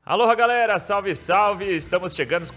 Alô, galera, salve, salve! Estamos chegando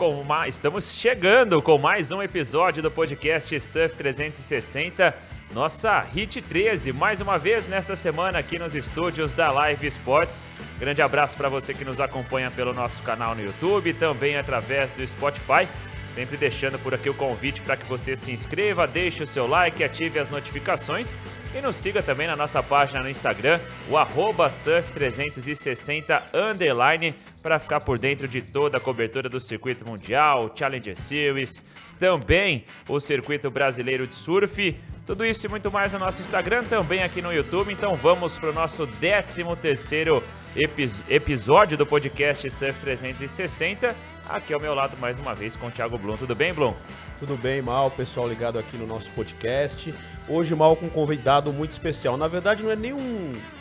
com mais um episódio do podcast Surf 360, nossa Hit 13, mais uma vez nesta semana aqui nos estúdios da Live Sports. Grande abraço para você que nos acompanha pelo nosso canal no YouTube, também através do Spotify. Sempre deixando por aqui o convite para que você se inscreva, deixe o seu like, ative as notificações e nos siga também na nossa página no Instagram, o @surf360_, para ficar por dentro de toda a cobertura do circuito mundial, Challenger Series, também o circuito brasileiro de surf. Tudo isso e muito mais no nosso Instagram, também aqui no YouTube. Então vamos para o nosso 13º episódio do podcast Surf 360. Aqui ao meu lado mais uma vez com o Thiago Blum. Tudo bem, Blum? Tudo bem, Mal, pessoal ligado aqui no nosso podcast. Hoje, Mal, com um convidado muito especial. Na verdade, não é nem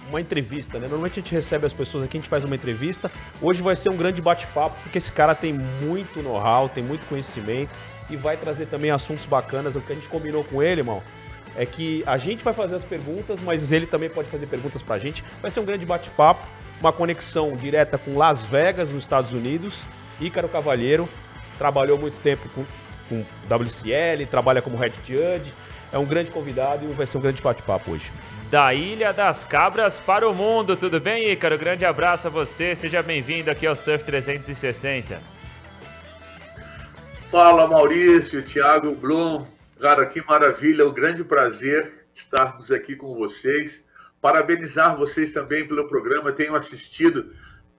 uma entrevista, né? Normalmente a gente recebe as pessoas aqui, a gente faz uma entrevista. Hoje vai ser um grande bate-papo, porque esse cara tem muito know-how, tem muito conhecimento e vai trazer também assuntos bacanas. O que a gente combinou com ele, Mal, é que a gente vai fazer as perguntas, mas ele também pode fazer perguntas pra gente. Vai ser um grande bate-papo, uma conexão direta com Las Vegas, nos Estados Unidos. Ícaro Cavalheiro, trabalhou muito tempo com WCL, trabalha como Head Judge, é um grande convidado e vai ser um grande bate-papo hoje. Da Ilha das Cabras para o mundo, tudo bem, Ícaro? Grande abraço a você, seja bem-vindo aqui ao Surf 360. Fala, Maurício, Thiago Blum, cara, que maravilha, é um grande prazer estarmos aqui com vocês, parabenizar vocês também pelo programa, tenho assistido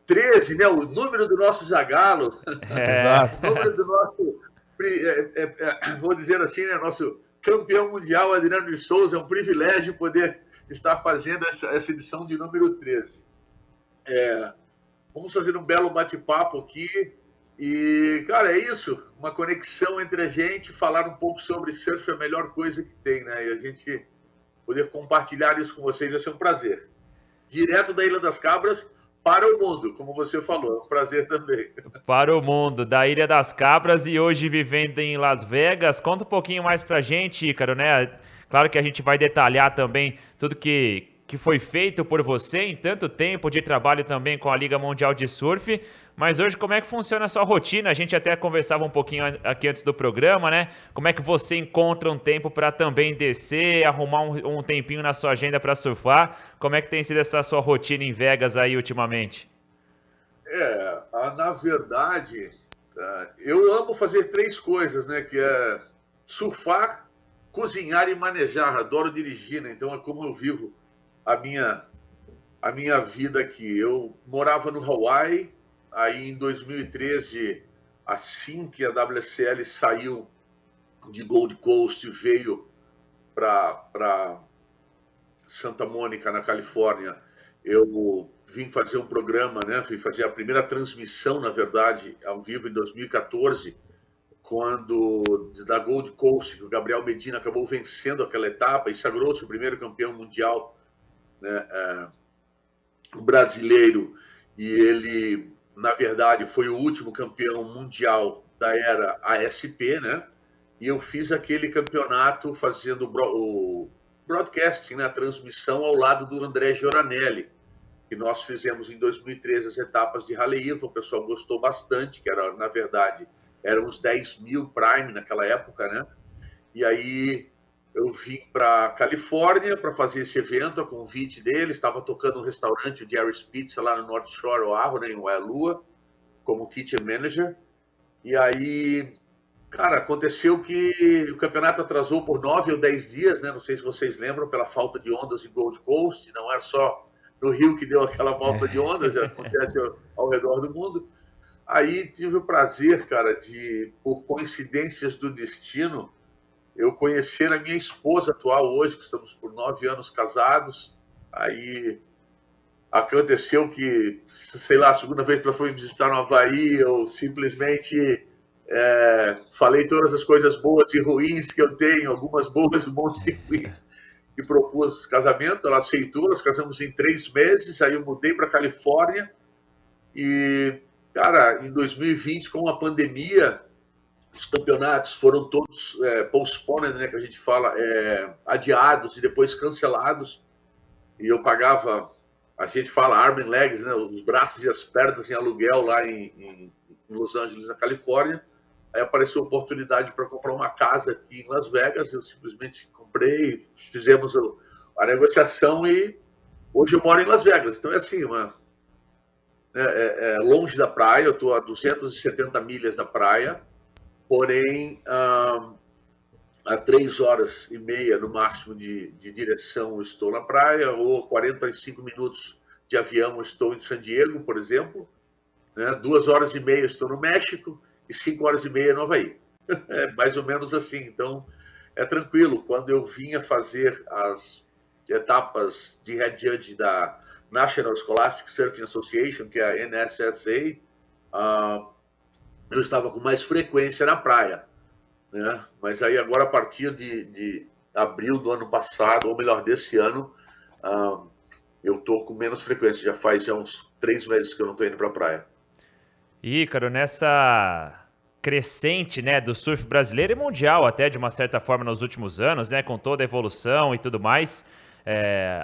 13, né? O número do nosso Zagallo. Exato. O número do nosso, vou dizer assim, né? Nosso campeão mundial, Adriano de Souza. É um privilégio poder estar fazendo essa edição de número 13. Vamos fazer um belo bate-papo aqui. E, cara, é isso. Uma conexão entre a gente, falar um pouco sobre surf é a melhor coisa que tem, né? E a gente poder compartilhar isso com vocês vai ser um prazer. Direto da Ilha das Cabras para o mundo, como você falou, é um prazer também. Para o mundo, da Ilha das Cabras e hoje vivendo em Las Vegas. Conta um pouquinho mais pra gente, Ícaro, né? Claro que a gente vai detalhar também tudo que foi feito por você em tanto tempo de trabalho também com a Liga Mundial de Surf. Mas hoje, como é que funciona a sua rotina? A gente até conversava um pouquinho aqui antes do programa, né? Como é que você encontra um tempo para também descer, arrumar um tempinho na sua agenda para surfar? Como é que tem sido essa sua rotina em Vegas aí ultimamente? Na verdade, eu amo fazer 3 coisas, né? Que é surfar, cozinhar e manejar. Adoro dirigir, né? Então é como eu vivo a minha vida aqui. Eu morava no Hawaii. Aí, em 2013, assim que a WSL saiu de Gold Coast e veio para Santa Mônica, na Califórnia, eu vim fazer um programa, né? Vim fazer a primeira transmissão, na verdade, ao vivo em 2014, quando da Gold Coast, que o Gabriel Medina acabou vencendo aquela etapa e sagrou-se o primeiro campeão mundial, né? O brasileiro, e ele, na verdade, foi o último campeão mundial da era ASP, né? E eu fiz aquele campeonato fazendo o broadcasting, né? A transmissão ao lado do André Gioranelli, que nós fizemos em 2013 as etapas de Haleiwa. O pessoal gostou bastante, que era, na verdade, eram uns 10 mil Prime naquela época, né? E aí eu vim para Califórnia para fazer esse evento, a convite dele. Estava tocando um restaurante, o Jerry's Pizza, lá no North Shore, Oahu, né, em Waialua, como kitchen manager. E aí, cara, aconteceu que o campeonato atrasou por 9 ou 10 dias, né? Não sei se vocês lembram, pela falta de ondas em Gold Coast. Não é só no Rio que deu aquela falta de ondas, já acontece ao redor do mundo. Aí tive o prazer, cara, de, por coincidências do destino, eu conhecer a minha esposa atual hoje, que estamos por 9 anos casados. Aí aconteceu que, sei lá, a segunda vez que ela foi me visitar no Havaí, eu simplesmente falei todas as coisas boas e ruins que eu tenho, algumas boas e um monte de ruins, e propus casamento. Ela aceitou, nós casamos em 3 meses, aí eu mudei para Califórnia e, cara, em 2020, com a pandemia, os campeonatos foram todos postponed, né, que a gente fala, adiados e depois cancelados. E eu pagava a gente fala arm and legs, né? Os braços e as pernas em aluguel lá em Los Angeles, na Califórnia. Aí apareceu a oportunidade para comprar uma casa aqui em Las Vegas. Eu simplesmente comprei, fizemos a negociação e hoje eu moro em Las Vegas. Então é assim, longe da praia. Eu estou a 270 milhas da praia, porém a 3 horas e meia no máximo de direção eu estou na praia, ou 45 minutos de avião eu estou em San Diego, por exemplo, né? 2 horas e meia estou no México e 5 horas e meia no Havaí. É mais ou menos assim, então é tranquilo. Quando eu vinha fazer as etapas de head judge da National Scholastic Surfing Association, que é a NSSA, eu estava com mais frequência na praia, né? Mas aí agora, a partir de abril do ano passado, ou melhor, desse ano, eu estou com menos frequência. Já faz uns 3 meses que eu não estou indo para a praia. Ícaro, nessa crescente, né, do surf brasileiro e mundial até, de uma certa forma, nos últimos anos, né, com toda a evolução e tudo mais,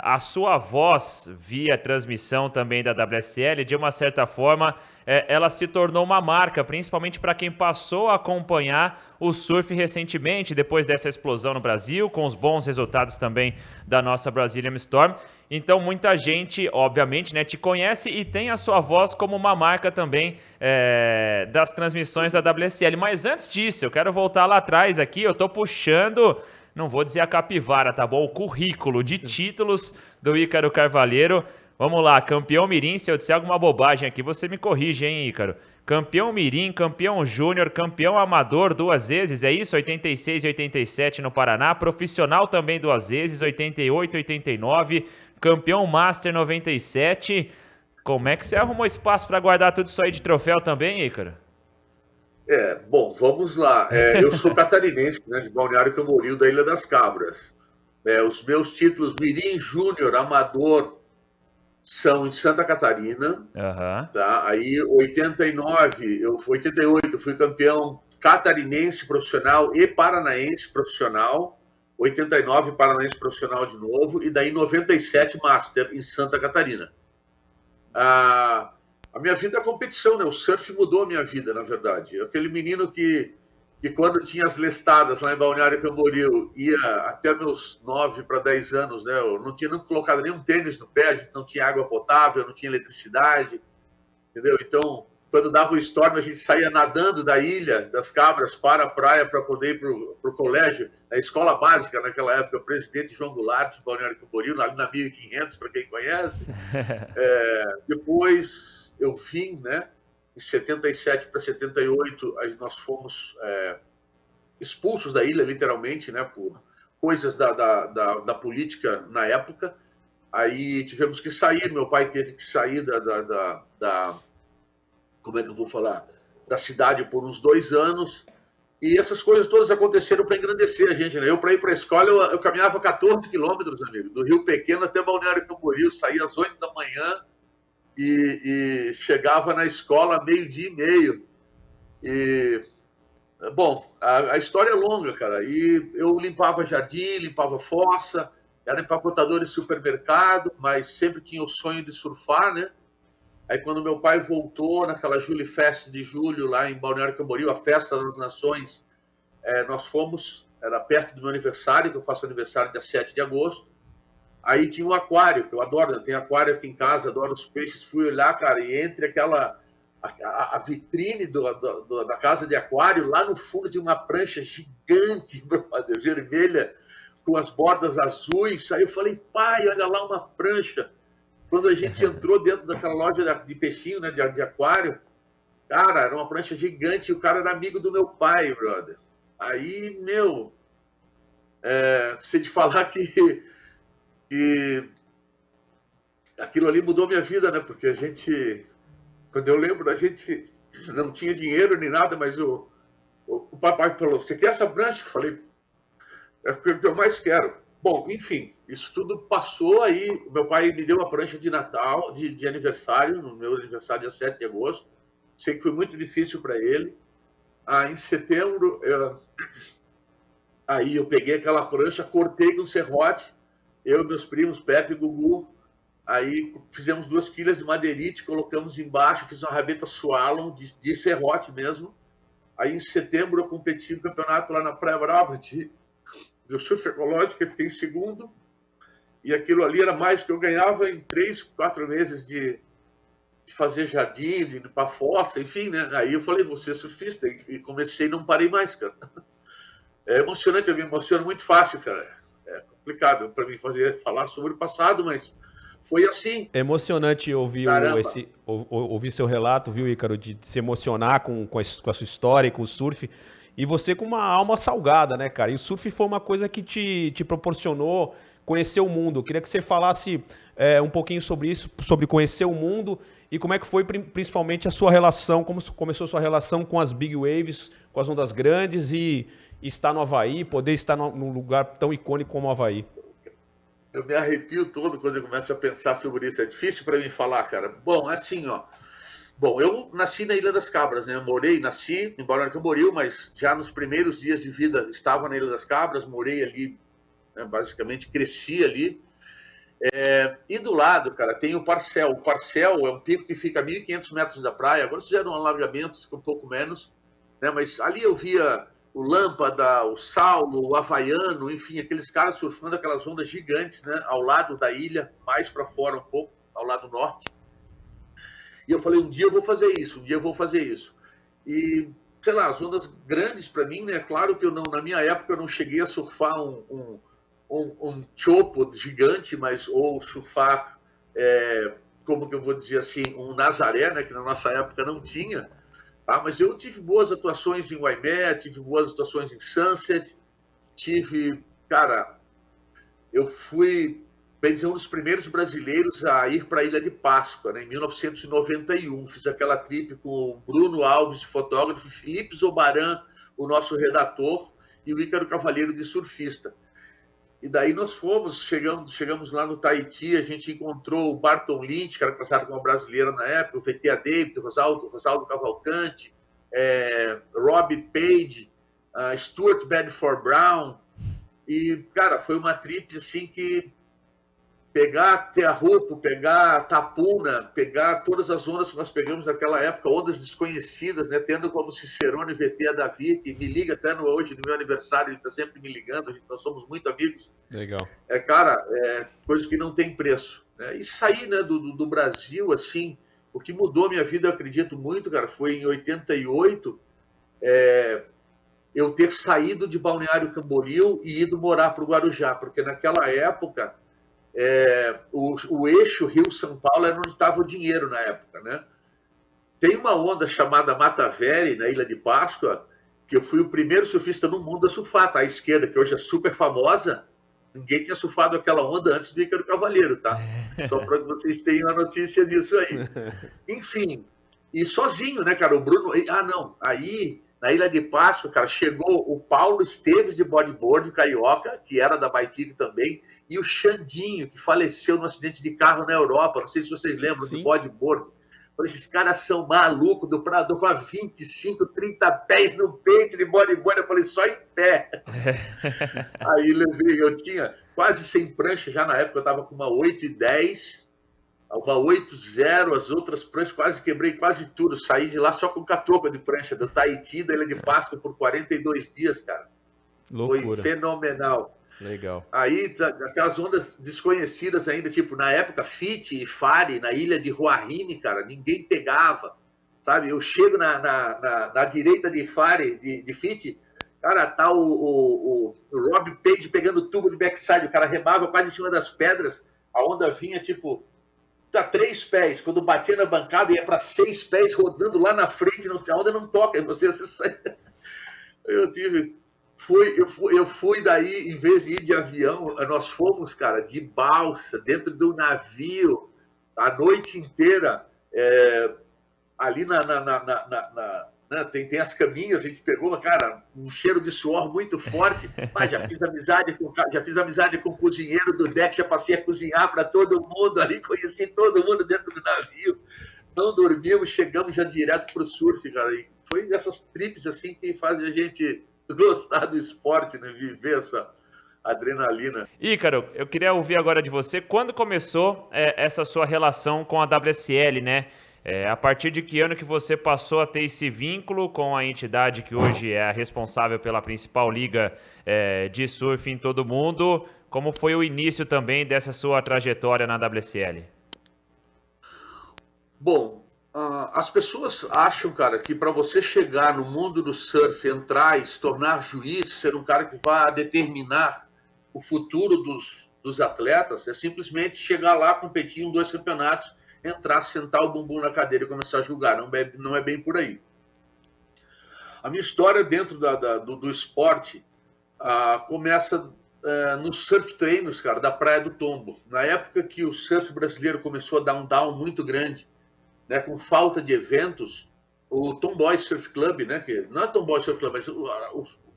a sua voz via transmissão também da WSL, de uma certa forma, ela se tornou uma marca, principalmente para quem passou a acompanhar o surf recentemente, depois dessa explosão no Brasil, com os bons resultados também da nossa Brazilian Storm. Então, muita gente, obviamente, né, te conhece e tem a sua voz como uma marca também das transmissões da WSL. Mas antes disso, eu quero voltar lá atrás aqui, eu estou puxando, não vou dizer a capivara, tá bom? O currículo de títulos do Ícaro Carvalheiro. Vamos lá, campeão mirim, se eu disser alguma bobagem aqui, você me corrige, hein, Ícaro? Campeão mirim, campeão júnior, campeão amador 2 vezes, é isso? 86 e 87 no Paraná, profissional também 2 vezes, 88 e 89, campeão master 97. Como é que você arrumou espaço para guardar tudo isso aí de troféu também, Ícaro? Bom, vamos lá. Eu sou catarinense, né, de Balneário Camboriú, da Ilha das Cabras. Os meus títulos mirim, júnior, amador, são em Santa Catarina, tá? Aí 88 fui campeão catarinense profissional e paranaense profissional, 89 paranaense profissional de novo, e daí 97 master em Santa Catarina. A minha vida é competição, né? O surf mudou a minha vida, na verdade. Aquele menino que quando tinha as listadas lá em Balneário Camboriú, ia até meus 9 para 10 anos, né? Eu não tinha nunca colocado nenhum tênis no pé, a gente não tinha água potável, não tinha eletricidade, entendeu? Então, quando dava o storm, a gente saía nadando da Ilha das Cabras para a praia para poder ir para o colégio, a escola básica naquela época, o presidente João Goulart, de Balneário Camboriú, na 1500, para quem conhece. Depois eu vim, né? Em 77 para 78, nós fomos expulsos da ilha, literalmente, né, por coisas da política na época. Aí tivemos que sair, meu pai teve que sair como é que eu vou falar? Da cidade por uns 2 anos. E essas coisas todas aconteceram para engrandecer a gente, né? Eu, para ir para a escola, eu caminhava 14 quilômetros, amigo, do Rio Pequeno até Balneário Camboriú, saía às 8 da manhã, e chegava na escola 12:30. E, bom, a história é longa, cara. E eu limpava jardim, limpava fossa, era empacotador de supermercado, mas sempre tinha o sonho de surfar, né? Aí quando meu pai voltou naquela Julie Fest de julho lá em Balneário Camboriú, a Festa das Nações, nós fomos, era perto do meu aniversário, que eu faço aniversário dia 7 de agosto. Aí tinha um aquário, que eu adoro, né? Tem aquário aqui em casa, adoro os peixes. Fui olhar, cara, e entre a vitrine da casa de aquário, lá no fundo de uma prancha gigante, brother, vermelha, com as bordas azuis. Aí eu falei, pai, olha lá uma prancha. Quando a gente entrou dentro daquela loja de peixinho, né, de aquário, cara, era uma prancha gigante e o cara era amigo do meu pai, brother. Aí, meu, se te falar que aquilo ali mudou minha vida, né? Porque a gente, quando eu lembro, a gente não tinha dinheiro nem nada, mas o papai falou, você quer essa prancha? Eu falei, é o que eu mais quero. Bom, enfim, isso tudo passou aí, meu pai me deu a prancha de Natal, de aniversário, no meu aniversário dia 7 de agosto, sei que foi muito difícil para ele. Em setembro, aí eu peguei aquela prancha, cortei com serrote, eu e meus primos, Pepe e Gugu, Aí fizemos 2 quilhas de madeirite, colocamos embaixo, fiz uma rabeta slalom de serrote mesmo. Aí em setembro eu competi no campeonato lá na Praia Brava do surf ecológico, eu fiquei em segundo. E aquilo ali era mais que eu ganhava em 3, 4 meses de fazer jardim, de ir para fossa, enfim, né? Aí eu falei, vou ser surfista, e comecei e não parei mais, cara. É emocionante, eu me emociono muito fácil, cara. É complicado para mim falar sobre o passado, mas foi assim. É emocionante ouvir, ouvir seu relato, viu, Ícaro, de se emocionar com a sua história e com o surf. E você com uma alma salgada, né, cara? E o surf foi uma coisa que te proporcionou conhecer o mundo. Eu queria que você falasse um pouquinho sobre isso, sobre conhecer o mundo e como é que foi principalmente a sua relação, como começou a sua relação com as big waves, com as ondas grandes e estar no Havaí, poder estar num lugar tão icônico como o Havaí. Eu me arrepio todo quando eu começo a pensar sobre isso. É difícil para mim falar, cara. Bom, assim, ó. Bom, eu nasci na Ilha das Cabras, né? Nasci em Balneário Camboriú, mas já nos primeiros dias de vida estava na Ilha das Cabras, morei ali, né? Basicamente cresci ali. E do lado, cara, tem o Parcel. O Parcel é um pico que fica a 1.500 metros da praia. Agora fizeram um alargamento, fica um pouco menos, né? Mas ali eu via o Lâmpada, o Saulo, o Havaiano, enfim, aqueles caras surfando aquelas ondas gigantes, né? Ao lado da ilha, mais para fora um pouco, ao lado norte. E eu falei, um dia eu vou fazer isso, um dia eu vou fazer isso. E, sei lá, as ondas grandes para mim, né? Claro que eu não, na minha época eu não cheguei a surfar um chopo gigante, mas ou surfar, como que eu vou dizer assim, um Nazaré, né? Que na nossa época não tinha. Tá? Mas eu tive boas atuações em Waimea, tive boas atuações em Sunset, cara, eu fui, bem dizer, um dos primeiros brasileiros a ir para a Ilha de Páscoa, né, em 1991. Fiz aquela trip com o Bruno Alves, fotógrafo, Felipe Zobaran, o nosso redator, e o Ícaro Cavalheiro, de surfista. E daí nós chegamos lá no Tahiti, a gente encontrou o Barton Lynch, que era casado com uma brasileira na época, o VT David, Rosaldo Cavalcante, Rob Page, Stuart Bedford Brown. E, cara, foi uma trip assim que pegar Teahupo, pegar Tapuna, pegar todas as ondas que nós pegamos naquela época, ondas desconhecidas, né? Tendo como Cicerone VT a Davi, que me liga até hoje, no meu aniversário, ele está sempre me ligando, nós somos muito amigos. Legal. Cara, coisa que não tem preço, né? E sair, né, do Brasil, assim, o que mudou a minha vida, eu acredito muito, cara, foi em 88, eu ter saído de Balneário Camboriú e ido morar para o Guarujá, porque naquela época o eixo Rio-São Paulo era onde estava o dinheiro na época, né? Tem uma onda chamada Mataveri, na Ilha de Páscoa, que eu fui o primeiro surfista no mundo a surfar, tá? À esquerda, que hoje é super famosa. Ninguém tinha surfado aquela onda antes do Ícaro Cavalheiro, tá? Só para que vocês tenham a notícia disso aí. Enfim, e sozinho, né, cara? O Bruno... Aí, na Ilha de Páscoa, cara, chegou o Paulo Esteves de bodyboard, carioca, que era da Baitico também, e o Xandinho, que faleceu num acidente de carro na Europa. Não sei se vocês lembram. Sim. Do bodyboard. Esses caras são malucos, do para 25, 30 pés no peito de bodyboard. Eu falei, só em pé. Aí eu tinha quase 100 pranchas já na época, eu estava com uma 8,10, uma 8,0, as outras pranchas quase quebrei quase tudo. Saí de lá só com catoca de prancha, do Tahiti, da Ilha de Páscoa, por 42 dias, cara. Loucura. Foi fenomenal. Legal. Aí, aquelas ondas desconhecidas ainda, tipo, na época, Fiti e Fari, na ilha de Huahine, cara, ninguém pegava, sabe? Eu chego na direita de Fari, de Fiti, cara, tá o Rob Page pegando tubo de backside, o cara remava quase em cima das pedras, a onda vinha, tipo, a 3 pés, quando batia na bancada, ia para 6 pés, rodando lá na frente, a onda não toca, e você sai. Eu fui daí, em vez de ir de avião, nós fomos, cara, de balsa, dentro do navio, a noite inteira, ali tem as caminhas, a gente pegou, cara, um cheiro de suor muito forte, mas já fiz amizade com o cozinheiro do deck, já passei a cozinhar para todo mundo ali, conheci todo mundo dentro do navio, não dormimos, chegamos já direto pro surf, cara, e foi dessas trips assim que fazem a gente gostar do esporte, né? Viver adrenalina. Ícaro, eu queria ouvir agora de você, quando começou essa sua relação com a WSL, né? A partir de que ano que você passou a ter esse vínculo com a entidade que hoje é a responsável pela principal liga de surf em todo o mundo? Como foi o início também dessa sua trajetória na WSL? Bom, as pessoas acham, cara, que para você chegar no mundo do surf, entrar e se tornar juiz, ser um cara que vai determinar o futuro dos atletas, é simplesmente chegar lá, competir em 2 campeonatos, entrar, sentar o bumbum na cadeira e começar a julgar. Não é bem por aí. A minha história dentro do esporte começa nos surf treinos, cara, da Praia do Tombo. Na época que o surf brasileiro começou a dar um down muito grande, né, com falta de eventos, o Tomboy Surf Club, né, que não é Tomboy Surf Club, mas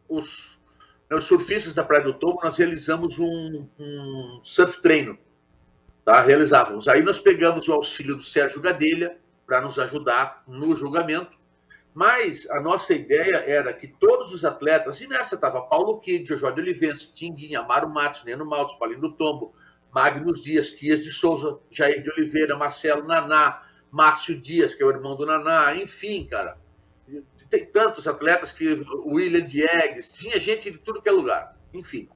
os surfistas da Praia do Tombo, nós realizamos um surf treino, tá? Realizávamos. Aí nós pegamos o auxílio do Sérgio Gadelha para nos ajudar no julgamento, mas a nossa ideia era que todos os atletas, e nessa estava Paulo Kidd, Jojo de Olivença, Tinguinha, Amaro Matos, Neno Maltos, Paulinho do Tombo, Magnus Dias, Quias de Souza, Jair de Oliveira, Marcelo Naná, Márcio Dias, que é o irmão do Naná, enfim, cara. Tem tantos atletas que o William Diegues, tinha gente de tudo que é lugar, enfim.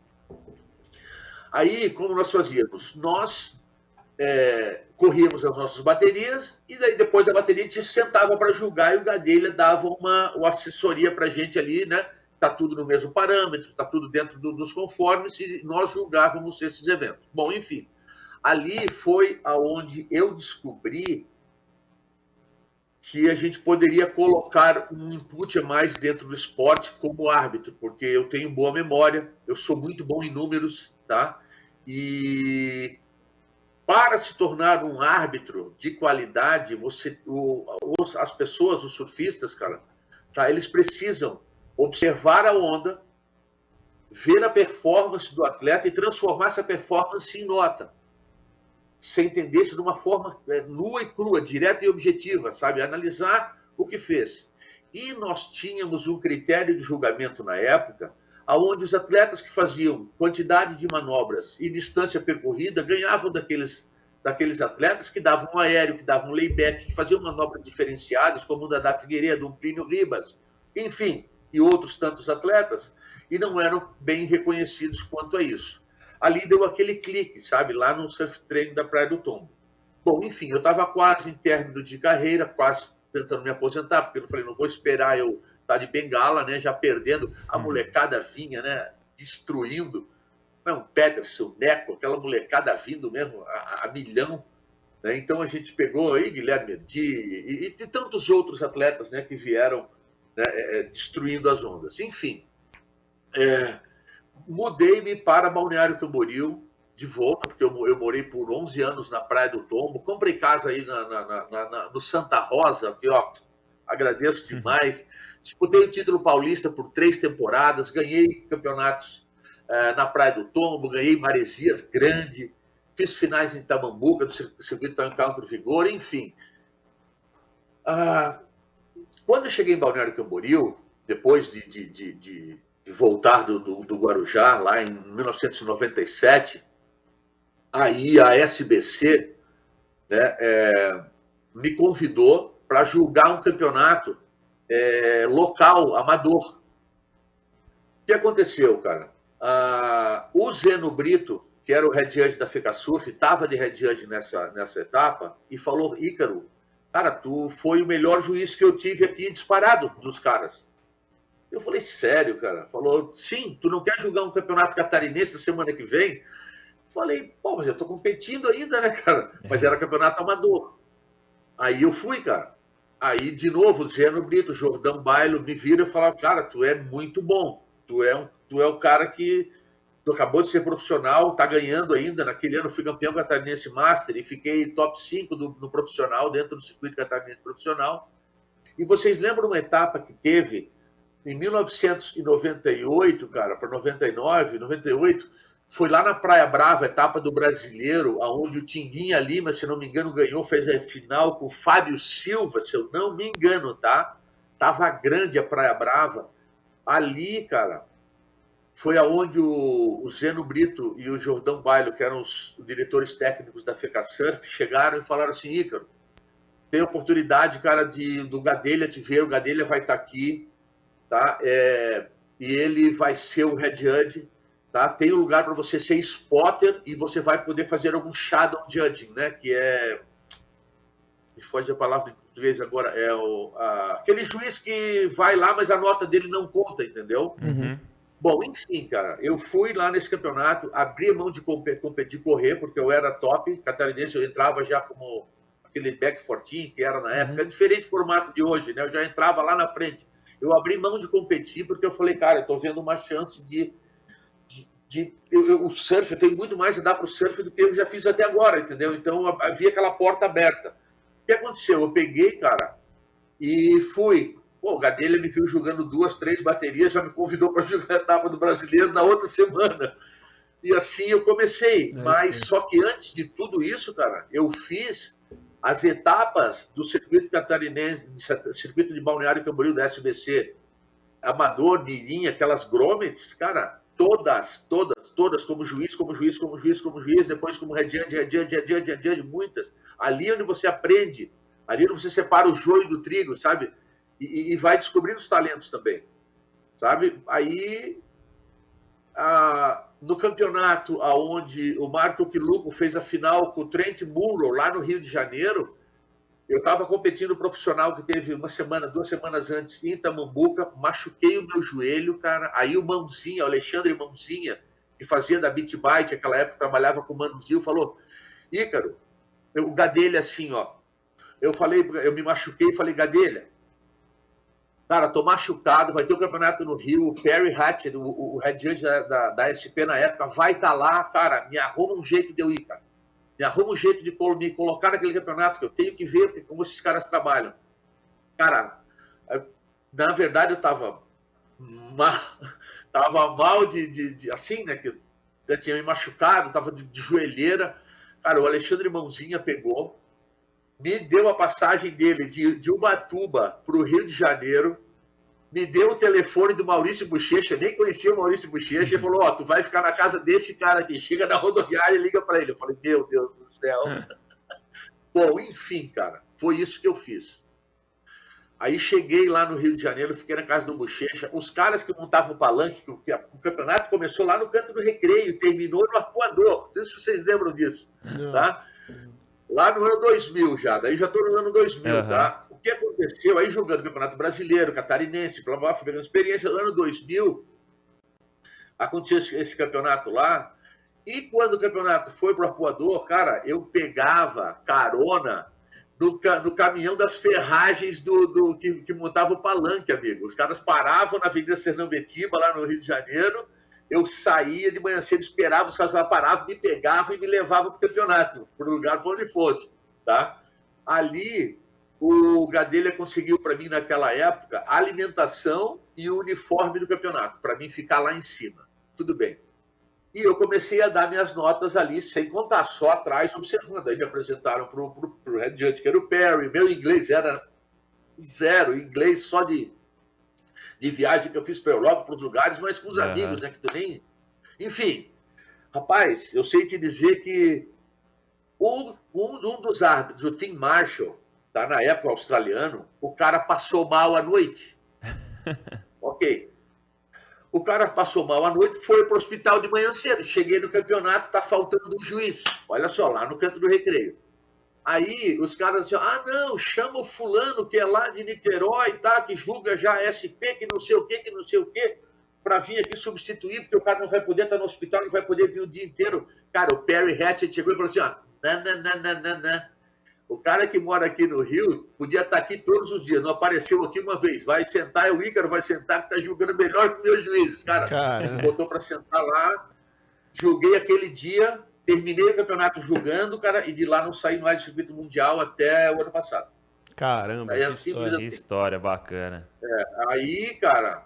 Aí, como nós fazíamos? Nós corríamos as nossas baterias e daí depois da bateria a gente sentava para julgar e o Gadelha dava uma assessoria para a gente ali, né? Tá tudo no mesmo parâmetro, tá tudo dentro dos conformes e nós julgávamos esses eventos. Bom, enfim, ali foi aonde eu descobri que a gente poderia colocar um input a mais dentro do esporte como árbitro, porque eu tenho boa memória, eu sou muito bom em números, tá? E para se tornar um árbitro de qualidade, as pessoas, os surfistas, cara, tá? Eles precisam observar a onda, ver a performance do atleta e transformar essa performance em nota. Você entender isso de uma forma nua e crua, direta e objetiva, sabe? Analisar o que fez. E nós tínhamos um critério de julgamento na época, onde os atletas que faziam quantidade de manobras e distância percorrida ganhavam daqueles atletas que davam um aéreo, que davam um layback, que faziam manobras diferenciadas, como o da Figueiredo, o Plínio Ribas, enfim, e outros tantos atletas, e não eram bem reconhecidos quanto a isso. Ali deu aquele clique, sabe, lá no surf treino da Praia do Tombo. Bom, enfim, eu estava quase em término de carreira, quase tentando me aposentar, porque eu falei, não vou esperar eu estar de bengala, né, já perdendo, a molecada vinha, né, destruindo, o Peterson, o Neco, aquela molecada vindo mesmo a milhão, né? Então a gente pegou aí Guilherme Erdi e tantos outros atletas, né, que vieram, né, destruindo as ondas. Enfim, mudei-me para Balneário Camboriú de volta, porque eu morei por 11 anos na Praia do Tombo, comprei casa aí no Santa Rosa, que ó, agradeço demais, disputei o título paulista por 3 temporadas, ganhei campeonatos na Praia do Tombo, ganhei Maresias Grande, fiz finais em Tamambuca, do circuito Encontro Vigor, enfim. Quando eu cheguei em Balneário Camboriú, depois de voltar do Guarujá, lá em 1997, aí a SBC, né, me convidou para julgar um campeonato local, amador. O que aconteceu, cara? O Zeno Brito, que era o head judge da FECASURF, estava de head judge nessa etapa e falou, Ícaro, cara, tu foi o melhor juiz que eu tive aqui disparado dos caras. Eu falei, sério, cara? Falou, sim, tu não quer julgar um campeonato catarinense na semana que vem? Falei, pô, mas eu tô competindo ainda, né, cara? Mas era campeonato amador. Aí eu fui, cara. Aí, de novo, o Zeno Brito, Jordão Bailo me vira e fala, cara, tu é muito bom. Tu é o cara que tu acabou de ser profissional, tá ganhando ainda. Naquele ano eu fui campeão catarinense master e fiquei top 5 no profissional, dentro do circuito catarinense profissional. E vocês lembram uma etapa que teve em 1998, cara, para 99, 98, foi lá na Praia Brava, etapa do Brasileiro, onde o Tinguinha Lima, se não me engano, ganhou, fez a final com o Fábio Silva, se eu não me engano, tá? Tava grande a Praia Brava. Ali, cara, foi aonde o Zeno Brito e o Jordão Bailo, que eram os diretores técnicos da FECASurf, chegaram e falaram assim: Ícaro, tem oportunidade, cara, do Gadelha te ver, o Gadelha vai estar aqui, tá? E ele vai ser o head judge, tá? Tem um lugar para você ser spotter e você vai poder fazer algum shadow judging, né? Que é... Me foge a palavra em português agora. É aquele juiz que vai lá, mas a nota dele não conta, entendeu? Uhum. Bom, enfim, cara, eu fui lá nesse campeonato, abri a mão de correr, porque eu era top catarinense, eu entrava já como aquele back 14, que era na época, diferente formato de hoje, né? Eu já entrava lá na frente. Eu abri mão de competir, porque eu falei, cara, eu tô vendo uma chance o surf, eu tenho muito mais a dar pro surf do que eu já fiz até agora, entendeu? Então, havia aquela porta aberta. O que aconteceu? Eu peguei, cara, e fui. Pô, o Gadelha me viu jogando 2, 3 baterias, já me convidou para jogar a etapa do Brasileiro na outra semana. E assim eu comecei. Mas só que antes de tudo isso, cara, eu fiz as etapas do circuito catarinense, circuito de Balneário Camboriú da SBC, amador, mirim, aquelas grommets, cara, todas, como juiz, depois como head judge, muitas. Ali onde você aprende, ali onde você separa o joio do trigo, sabe? E vai descobrindo os talentos também, sabe? Aí, no campeonato onde o Marco Quiluco fez a final com o Trent Munro, lá no Rio de Janeiro, eu estava competindo profissional que teve 2 semanas antes em Itamambuca, machuquei o meu joelho, cara. Aí o Mãozinha, o Alexandre Mãozinha, que fazia da Beat Bite, naquela época trabalhava com o Manuzil, falou: Ícaro, o Gadelha assim, ó. Eu me machuquei e falei: Gadelha, cara, tô machucado, vai ter um campeonato no Rio, o Perry Hatch, o head judge da SP na época, vai estar lá, cara, me arruma um jeito de eu ir, cara. Me arruma um jeito de me colocar naquele campeonato, que eu tenho que ver como esses caras trabalham. Cara, na verdade eu tava mal assim, né, que eu tinha me machucado, tava de joelheira. Cara, o Alexandre Mãozinha pegou, me deu a passagem dele de Ubatuba para o Rio de Janeiro, me deu o telefone do Maurício Bochecha, nem conhecia o Maurício Bochecha, e falou: tu vai ficar na casa desse cara aqui, chega na rodoviária e liga para ele. Eu falei: meu Deus do céu. Bom, enfim, cara, foi isso que eu fiz. Aí cheguei lá no Rio de Janeiro, fiquei na casa do Bochecha, os caras que montavam o palanque, que o campeonato começou lá no Canto do Recreio, terminou no Arpoador, não sei se vocês lembram disso, tá? Lá no ano 2000 já, daí já estou no ano 2000, tá? O que aconteceu aí jogando Campeonato Brasileiro, Catarinense, pegando experiência, no ano 2000, aconteceu esse campeonato lá, e quando o campeonato foi para o Arpoador, cara, eu pegava carona no caminhão das ferragens que montava o palanque, amigo. Os caras paravam na Avenida Sernambetiba, lá no Rio de Janeiro, eu saía de manhã cedo, esperava, os caras lá paravam, me pegavam e me levavam para o campeonato, para o lugar para onde fosse, tá? Ali, o Gadelha conseguiu para mim, naquela época, a alimentação e o uniforme do campeonato, para mim ficar lá em cima. Tudo bem. E eu comecei a dar minhas notas ali, sem contar, só atrás, observando. Aí me apresentaram para o head judge, que era o Perry. Meu inglês era zero, inglês só de viagem que eu fiz para a Europa, para os lugares, mas com os amigos, né? Que tu nem... Enfim, rapaz, eu sei te dizer que um dos árbitros, o Tim Marshall, tá, na época australiano, o cara passou mal à noite. Ok. O cara passou mal à noite, foi para o hospital de manhã cedo. Cheguei no campeonato, tá faltando um juiz. Olha só, lá no Canto do Recreio. Aí os caras diziam: não, chama o fulano que é lá de Niterói, tá, que julga já SP, que não sei o quê, para vir aqui substituir, porque o cara não vai poder estar no hospital, não vai poder vir o dia inteiro. Cara, o Perry Hatchett chegou e falou assim: não. O cara que mora aqui no Rio podia estar aqui todos os dias, não apareceu aqui uma vez. Vai sentar, o Ícaro vai sentar, que está julgando melhor que meus juízes. Cara, botou para sentar lá, julguei aquele dia, terminei o campeonato julgando, cara, e de lá não saí mais do circuito mundial até o ano passado. Caramba, aí, que história bacana. Aí, cara,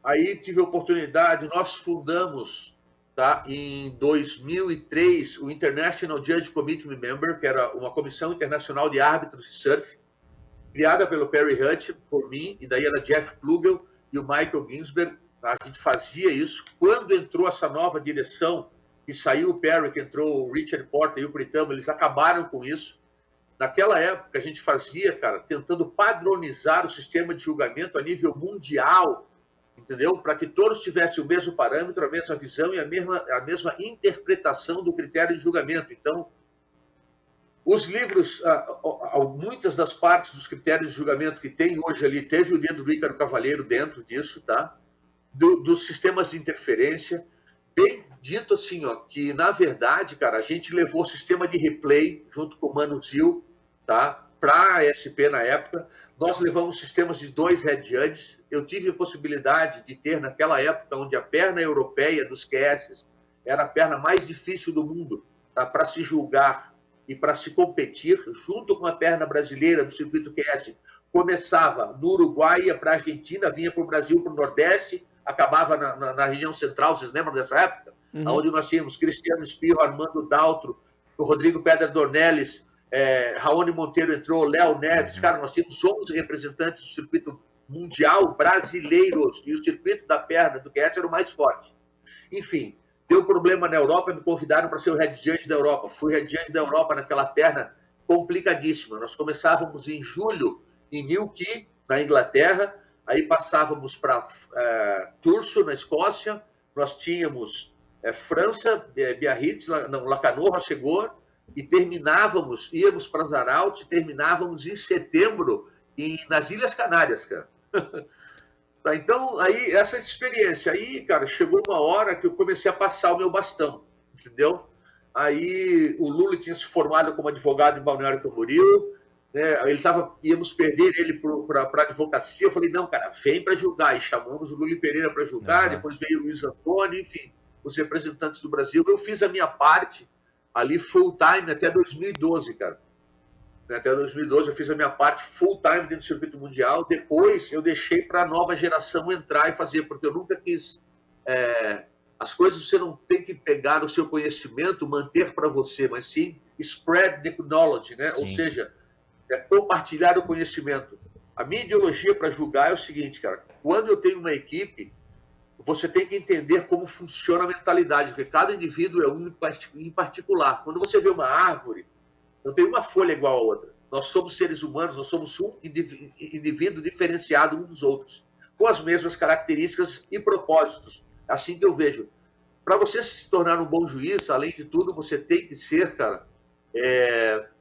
aí tive a oportunidade, nós fundamos, tá, em 2003, o International Judge Committee Member, que era uma comissão internacional de árbitros de surf, criada pelo Perry Hutch, por mim, e daí era Jeff Klugel e o Michael Ginsberg, A gente fazia isso. Quando entrou essa nova direção, que saiu o Perry, que entrou o Richard Porter e o Pritamo, eles acabaram com isso. Naquela época, a gente fazia, cara, tentando padronizar o sistema de julgamento a nível mundial, entendeu? Para que todos tivessem o mesmo parâmetro, a mesma visão e a mesma interpretação do critério de julgamento. Então, os livros, muitas das partes dos critérios de julgamento que tem hoje ali, teve o dedo do Ícaro Cavalheiro dentro disso, tá? Dos sistemas de interferência, bem dito assim, ó, que na verdade, cara, a gente levou o sistema de replay junto com o Mano Zil, tá? Para a SP na época. Nós levamos sistemas de 2 head judges. Eu tive a possibilidade de ter, naquela época, onde a perna europeia dos QS era a perna mais difícil do mundo, tá? Para se julgar e para se competir, junto com a perna brasileira do circuito QS. Começava no Uruguai, ia para a Argentina, vinha para o Brasil, para o Nordeste, acabava na região central, vocês lembram dessa época? Onde nós tínhamos Cristiano Espirro, Armando Daltro, o Rodrigo Pedra Dornelles, Raoni Monteiro entrou, Léo Neves, cara, nós tínhamos 11 representantes do circuito mundial brasileiros, e o circuito da perna do QS era o mais forte. Enfim, deu problema na Europa, me convidaram para ser o head judge da Europa. Fui head judge da Europa naquela perna complicadíssima. Nós começávamos em julho em Newquay, na Inglaterra, aí passávamos para Turso, na Escócia, nós tínhamos França, Biarritz, Lacanau, chegou, e terminávamos, íamos para Zaraut, terminávamos em setembro nas Ilhas Canárias, cara. Tá, então, aí, essa experiência. Aí, cara, chegou uma hora que eu comecei a passar o meu bastão, entendeu? Aí, o Lula tinha se formado como advogado em Balneário Camboriú, né? Íamos perder ele para a advocacia. Eu falei, não, cara, vem para julgar. E chamamos o Lula Pereira para julgar, depois veio o Luiz Antônio, enfim, os representantes do Brasil. Eu fiz a minha parte ali full time até 2012, cara. Até 2012 eu fiz a minha parte full time dentro do circuito mundial. Depois eu deixei para a nova geração entrar e fazer, porque eu nunca quis... as coisas você não tem que pegar o seu conhecimento, manter para você, mas sim spread the knowledge, né? Ou seja, compartilhar o conhecimento. A minha ideologia para julgar é o seguinte, cara. Quando eu tenho uma equipe, você tem que entender como funciona a mentalidade, porque cada indivíduo é um em particular. Quando você vê uma árvore, não tem uma folha igual a outra. Nós somos seres humanos, nós somos um indivíduo diferenciado um dos outros, com as mesmas características e propósitos. Assim que eu vejo. Para você se tornar um bom juiz, além de tudo, você tem que ser, cara,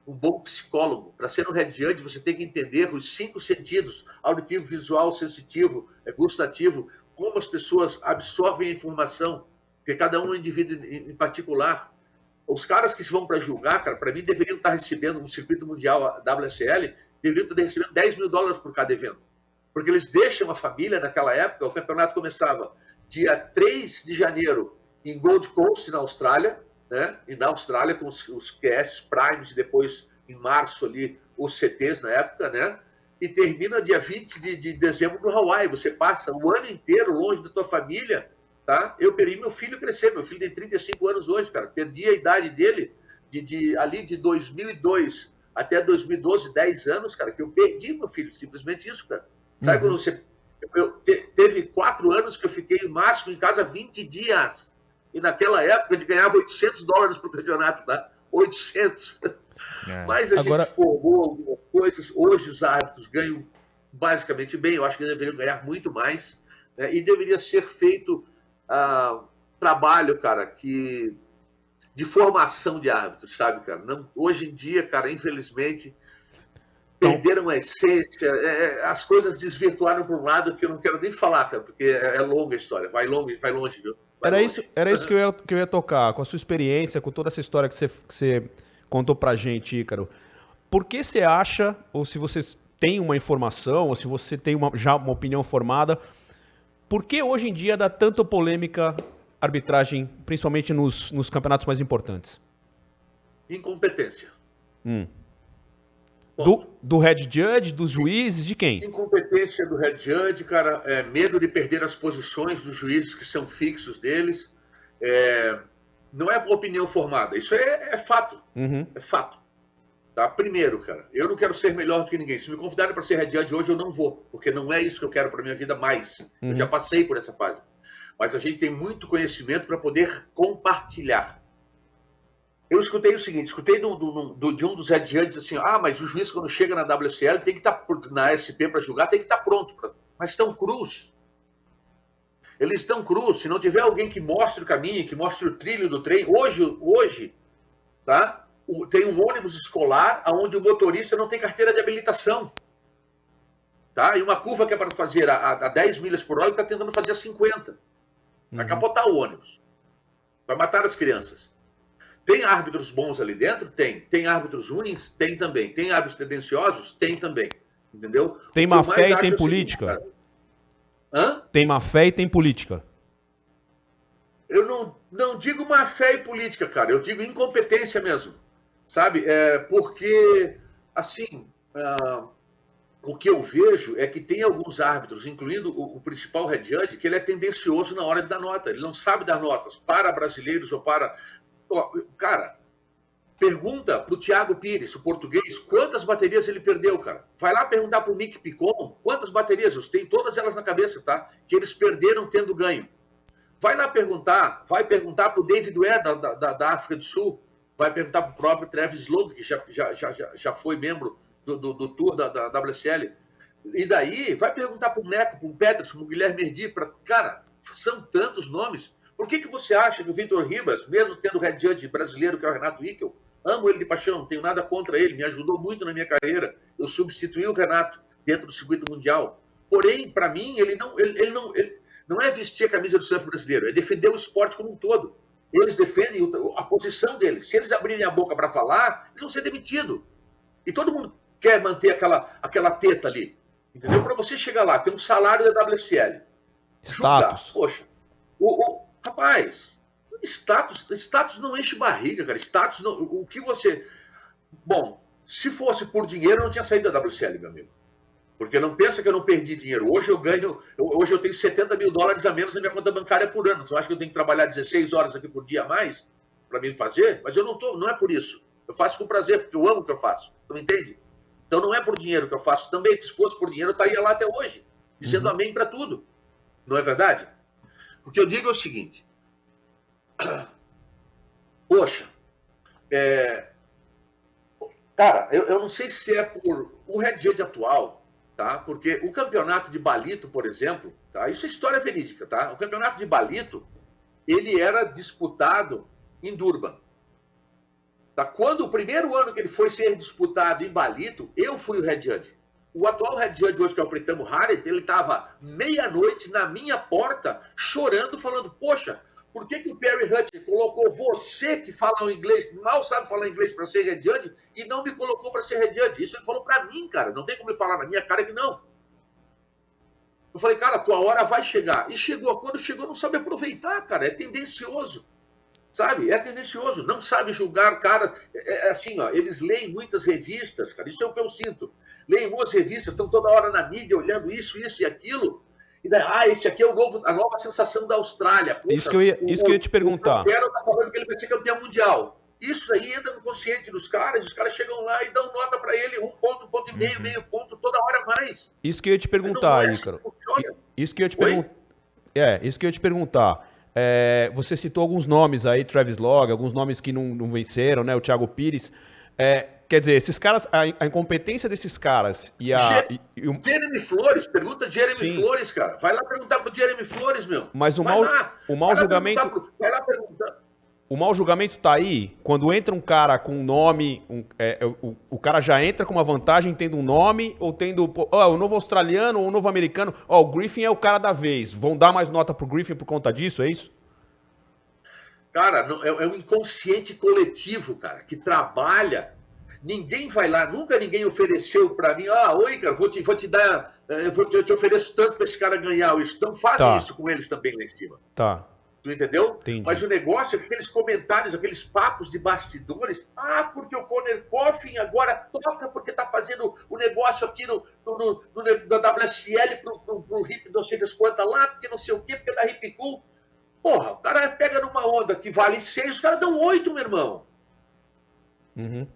um bom psicólogo. Para ser um head judge, você tem que entender os 5 sentidos, auditivo, visual, sensitivo, gustativo, como as pessoas absorvem a informação, porque cada um é um indivíduo em particular. Os caras que vão para julgar, cara, para mim, deveriam estar recebendo, no circuito mundial WSL, deveriam estar recebendo $10 mil por cada evento. Porque eles deixam a família naquela época, o campeonato começava dia 3 de janeiro em Gold Coast, na Austrália, né? E na Austrália, com os QS Primes, e depois, em março, ali, os CTs na época, né? E termina dia 20 de dezembro no Hawaii. Você passa o ano inteiro longe da tua família. Tá? Eu perdi meu filho crescer. Meu filho tem 35 anos hoje, cara. Perdi a idade dele ali de 2002 até 2012, 10 anos, cara, que eu perdi meu filho. Simplesmente isso, cara. Sabe quando você... Teve 4 anos que eu fiquei máximo em casa 20 dias. E naquela época a gente ganhava $800 por campeonato, tá? 800. Mas a gente formou algumas coisas. Hoje os árbitros ganham basicamente bem. Eu acho que deveriam ganhar muito mais. Né? E deveria ser feito... trabalho, cara, de formação de árbitros, sabe, cara? Não, hoje em dia, cara, infelizmente, perderam a essência, as coisas desvirtuaram para um lado que eu não quero nem falar, cara, porque é longa a história, vai longe, viu? Era isso que eu ia tocar, com a sua experiência, com toda essa história que você contou pra gente, Ícaro. Por que você acha, ou se você tem uma informação, ou se você tem já uma opinião formada, por que hoje em dia dá tanta polêmica arbitragem, principalmente nos campeonatos mais importantes? Incompetência. Do head judge, dos juízes, de quem? Incompetência do head judge, cara, medo de perder as posições dos juízes que são fixos deles. Não é opinião formada, isso é fato. É fato. Tá? Primeiro, cara, eu não quero ser melhor do que ninguém. Se me convidarem para ser head judge hoje, eu não vou, porque não é isso que eu quero para minha vida mais. Eu já passei por essa fase. Mas a gente tem muito conhecimento para poder compartilhar. Eu escutei o seguinte, de um dos head judges assim, mas o juiz quando chega na WSL tem que estar na SP para julgar, tem que estar pronto. Mas estão crus. Eles estão crus. Se não tiver alguém que mostre o caminho, que mostre o trilho do trem, hoje, tá? Tem um ônibus escolar onde o motorista não tem carteira de habilitação. Tá? E uma curva que é para fazer a 10 milhas por hora, ele está tentando fazer a 50. Vai capotar o ônibus. Vai matar as crianças. Tem árbitros bons ali dentro? Tem. Tem árbitros ruins? Tem também. Tem árbitros tendenciosos? Tem também. Entendeu? Tem má fé e tem política? Tem má fé e tem política? Eu não digo má fé e política, cara. Eu digo incompetência mesmo. Sabe? Porque, assim, o que eu vejo é que tem alguns árbitros, incluindo o principal head judge, que ele é tendencioso na hora de dar nota. Ele não sabe dar notas para brasileiros ou para... Cara, pergunta pro Thiago Pires, o português, quantas baterias ele perdeu, cara. Vai lá perguntar pro Nick Picon quantas baterias, eu tenho todas elas na cabeça, tá? Que eles perderam tendo ganho. Vai perguntar pro David Ware da África do Sul, vai perguntar pro próprio Travis Lowe, que já foi membro do tour da WSL. E daí, vai perguntar pro Neco, pro Peterson, pro Guilherme Merdi, cara, são tantos nomes. Por que você acha que o Vitor Ribas, mesmo tendo head judge brasileiro, que é o Renato Ickel, amo ele de paixão, não tenho nada contra ele, me ajudou muito na minha carreira, eu substituí o Renato dentro do circuito mundial. Porém, para mim, ele não é vestir a camisa do surf brasileiro, é defender o esporte como um todo. Eles defendem a posição deles. Se eles abrirem a boca para falar, eles vão ser demitidos. E todo mundo quer manter aquela teta ali. Entendeu? Para você chegar lá, ter um salário da WSL. Status. Poxa, rapaz, status não enche barriga, cara. Status não. O que você. Bom, se fosse por dinheiro, eu não tinha saído da WSL, meu amigo. Porque não pensa que eu não perdi dinheiro. Hoje eu tenho 70 mil dólares a menos na minha conta bancária por ano. Você acha que eu tenho que trabalhar 16 horas aqui por dia a mais para mim fazer? Mas eu não é por isso. Eu faço com prazer, porque eu amo o que eu faço. Tu me entende? Então não é por dinheiro que eu faço também. Se fosse por dinheiro, eu estaria lá até hoje, dizendo amém para tudo. Não é verdade? O que eu digo é o seguinte. Poxa, cara, eu não sei se é por o head judge atual, tá? Porque o campeonato de Balito, por exemplo, tá? Isso é história verídica, tá? O campeonato de Balito, ele era disputado em Durban. Tá? Quando o primeiro ano que ele foi ser disputado em Balito, eu fui o head judge. O atual head judge hoje, que é o Pretamo Harriet, ele estava meia-noite na minha porta, chorando, falando, poxa, por que o Perry Hutch colocou você que fala o inglês, mal sabe falar inglês para ser head judge, e não me colocou para ser head judge? Isso ele falou para mim, cara. Não tem como ele falar na minha cara que não. Eu falei, cara, a tua hora vai chegar. E chegou. Quando chegou, não sabe aproveitar, cara. É tendencioso. Sabe? É tendencioso. Não sabe julgar caras. Assim, ó, eles leem muitas revistas, cara. Isso é o que eu sinto. Leem muitas revistas, estão toda hora na mídia olhando isso e aquilo. E daí, esse aqui é a nova sensação da Austrália. Poxa, isso que eu ia te perguntar. O Quero tá falando que ele vai ser campeão mundial. Isso aí entra no consciente dos caras, os caras chegam lá e dão nota para ele, 1 ponto, 1,5 ponto, meio ponto, toda hora mais. Isso que eu ia te perguntar, Ícaro. Isso que eu ia te perguntar. Isso que eu ia te perguntar. Você citou alguns nomes aí, Travis Log, alguns nomes que não venceram, né? O Thiago Pires. Quer dizer, esses caras, a incompetência desses caras e Jeremy Flores, pergunta Jeremy Flores, cara. Vai lá perguntar pro Jeremy Flores, meu. Mas o mau julgamento. Vai lá perguntar. O mau julgamento tá aí quando entra um cara com um nome, o cara já entra com uma vantagem tendo um nome ou tendo o novo australiano ou o novo americano. O Griffin é o cara da vez. Vão dar mais nota pro Griffin por conta disso, é isso? Cara, é um inconsciente coletivo, cara, que trabalha. Ninguém vai lá, nunca ninguém ofereceu para mim, oi, cara, vou te dar, eu te ofereço tanto para esse cara ganhar isso. Então fazem isso com eles também lá em cima. Tá. Tu entendeu? Entendi. Mas o negócio é que aqueles comentários, aqueles papos de bastidores, porque o Conor Coffin agora toca porque tá fazendo o negócio aqui no WSL pro Hip não sei das quantas lá, porque não sei o quê, porque é da Hip Cool. Porra, o cara pega numa onda que vale 6, os caras dão 8, meu irmão. Uhum.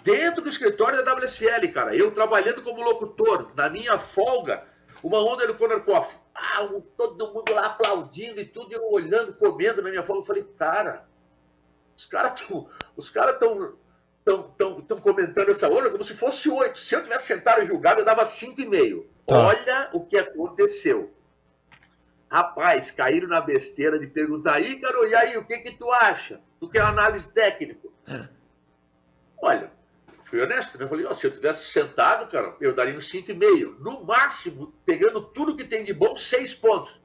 Dentro do escritório da WSL, cara. Eu trabalhando como locutor, na minha folga, uma onda do Conor Coffey. Todo mundo lá aplaudindo e tudo, e eu olhando, comendo na minha folga. Eu falei, cara, os caras estão comentando essa onda como se fosse 8. Se eu tivesse sentado e julgado, eu dava 5,5. Tá. Olha o que aconteceu. Rapaz, caíram na besteira de perguntar, Ícaro, e aí, o que tu acha? Tu quer uma análise técnica? Olha, fui honesto, né? Eu falei, se eu tivesse sentado, cara, eu daria um 5,5. No máximo, pegando tudo que tem de bom, 6 pontos.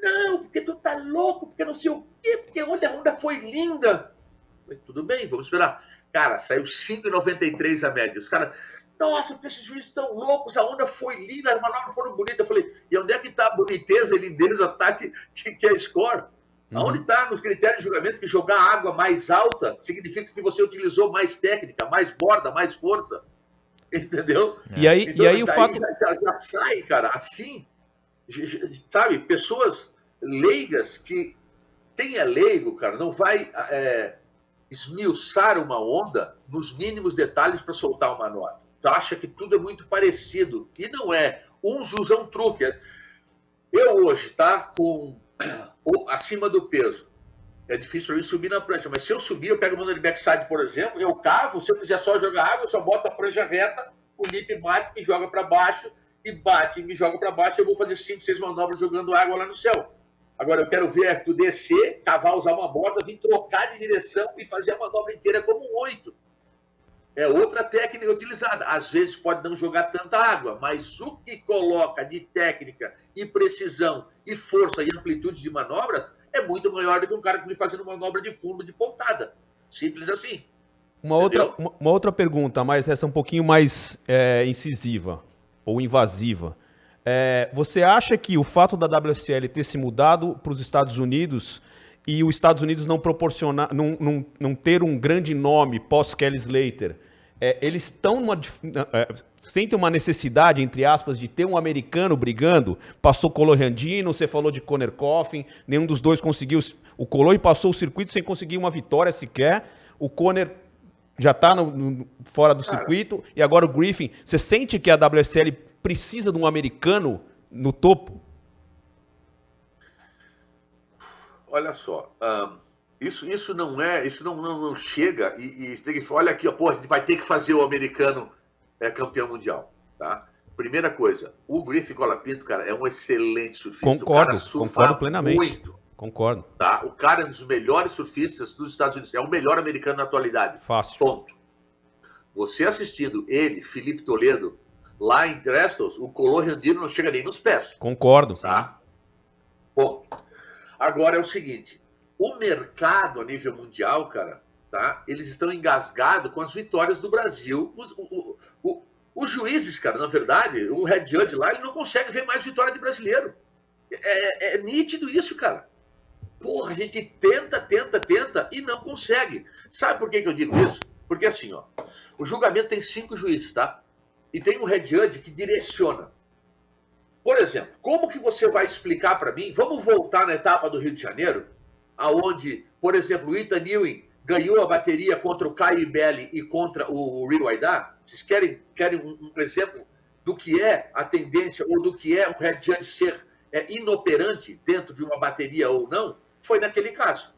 Não, porque tu tá louco, porque não sei o quê, porque olha, a onda foi linda. Falei, tudo bem, vamos esperar. Cara, saiu 5,93 a média. Os caras, nossa, porque esses juízes estão loucos, a onda foi linda, as manobras foram bonitas. Eu falei, e onde é que tá a boniteza, a lindeza, tá, que é score? Aonde está nos critérios de julgamento que jogar água mais alta significa que você utilizou mais técnica, mais borda, mais força? Entendeu? E aí, então, e aí o fato... Já sai, cara, assim, sabe, pessoas leigas que... Quem é leigo, cara, não vai esmiuçar uma onda nos mínimos detalhes para soltar uma nota. Tu acha que tudo é muito parecido. E não é. Uns usam truque. Eu hoje, tá, com acima do peso. É difícil para mim subir na prancha, mas se eu subir, eu pego a mão de backside, por exemplo, eu cavo, se eu quiser só jogar água, eu só boto a prancha reta, o lip bate, me joga para baixo, e bate, e me joga para baixo, eu vou fazer 5, 6 manobras jogando água lá no céu. Agora, eu quero ver tu descer, cavar, usar uma borda, vir trocar de direção e fazer a manobra inteira como um 8. É outra técnica utilizada. Às vezes pode não jogar tanta água, mas o que coloca de técnica e precisão e força e amplitude de manobras é muito maior do que um cara que vem fazendo manobra de fundo de pontada. Simples assim. Uma outra pergunta, mas essa é um pouquinho mais incisiva ou invasiva. Você acha que o fato da WSL ter se mudado para os Estados Unidos e os Estados Unidos não proporcionar, não ter um grande nome pós-Kelly Slater, eles estão sentem uma necessidade, entre aspas, de ter um americano brigando? Passou Colorandino, você falou de Conor Coffey, nenhum dos dois conseguiu. O Color passou o circuito sem conseguir uma vitória sequer. O Conor já está fora do circuito. E agora o Griffin. Você sente que a WSL precisa de um americano no topo? Olha só, isso não chega e tem que, olha aqui, a gente vai ter que fazer o americano campeão mundial, tá? Primeira coisa, o Griffin Colapinto, cara, é um excelente surfista. Concordo plenamente. Muito. Concordo. Tá? O cara é um dos melhores surfistas dos Estados Unidos, é o melhor americano na atualidade. Fácil. Ponto. Você assistindo ele, Felipe Toledo, lá em Drestles, o Colorandino não chega nem nos pés. Concordo. Tá? Bom, agora é o seguinte, o mercado a nível mundial, cara, tá? Eles estão engasgados com as vitórias do Brasil. Os juízes, cara, na verdade, o head judge lá, ele não consegue ver mais vitória de brasileiro. É nítido isso, cara. Porra, a gente tenta e não consegue. Sabe por que eu digo isso? Porque assim, ó, o julgamento tem 5 juízes, tá? E tem um head judge que direciona. Por exemplo, como que você vai explicar para mim? Vamos voltar na etapa do Rio de Janeiro, aonde, por exemplo, o Ethan Ewing ganhou a bateria contra o Caio Belli e contra o Rio Aidar? Vocês querem um exemplo do que é a tendência ou do que é o head judge ser inoperante dentro de uma bateria ou não? Foi naquele caso.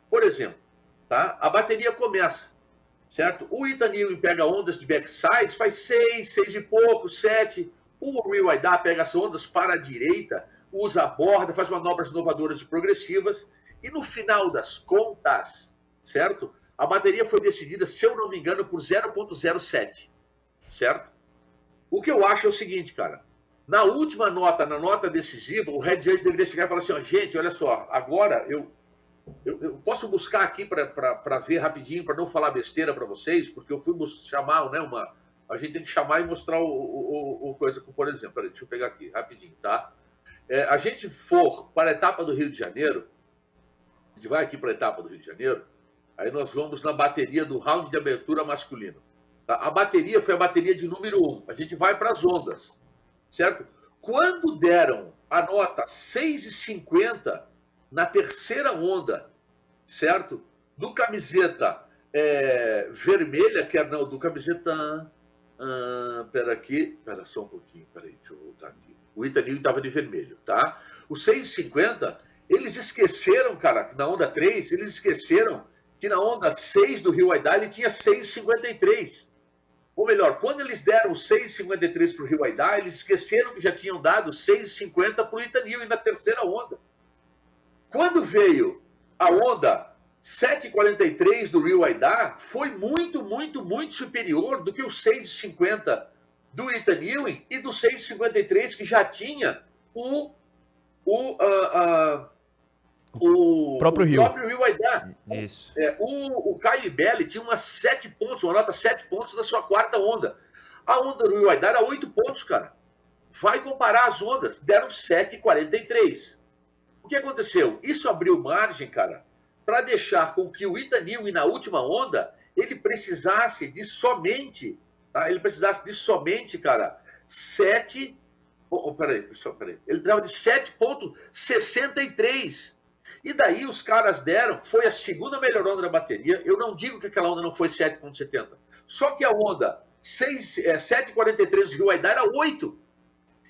Por exemplo, tá? A bateria começa, certo? O Ethan Ewing pega ondas de backside, faz 6 e pouco, 7. O Rio Aidar pega as ondas para a direita, usa a borda, faz manobras inovadoras e progressivas. E no final das contas, certo? A bateria foi decidida, se eu não me engano, por 0,07, certo? O que eu acho é o seguinte, cara. Na última nota, na nota decisiva, o head judge deveria chegar e falar assim, ó, gente, olha só, agora eu posso buscar aqui para ver rapidinho, para não falar besteira para vocês, porque eu fui chamar, né, a gente tem que chamar e mostrar o coisa, por exemplo, peraí, deixa eu pegar aqui, rapidinho, tá? A gente for para a etapa do Rio de Janeiro, a gente vai aqui para a etapa do Rio de Janeiro, aí nós vamos na bateria do round de abertura masculino. Tá? A bateria foi a bateria de número 1, a gente vai para as ondas, certo? Quando deram a nota 6,50 na terceira onda, certo? Do camiseta vermelha, que era do camiseta... Pera só um pouquinho, peraí, deixa eu voltar aqui. O Ethan Ewing estava de vermelho, tá? O 6,50, eles esqueceram, cara, na onda 3, eles esqueceram que na onda 6 do Rio Aidá ele tinha 6,53. Ou melhor, quando eles deram 6,53 para o Rio Aidá, eles esqueceram que já tinham dado 6,50 para o Ethan Ewing na terceira onda. Quando veio a onda 7,43 do Rio Aidá, foi muito, muito, muito superior do que o 6,50 do Ethan Ewing e do 6,53 que já tinha o próprio Rio Aidá. Isso. O Caio Ibelli tinha uma 7 pontos, uma nota 7 pontos na sua quarta onda. A onda do Rio Aidá era 8 pontos, cara. Vai comparar as ondas, deram 7,43. O que aconteceu? Isso abriu margem, cara, para deixar com que o Ethan Ewing, na última onda, ele precisasse de somente, tá? Ele precisasse de somente, cara, 7... peraí. Ele precisava de 7,63. E daí os caras deram, foi a segunda melhor onda da bateria. Eu não digo que aquela onda não foi 7,70. Só que a onda 7,43 do Rio Aidá era 8.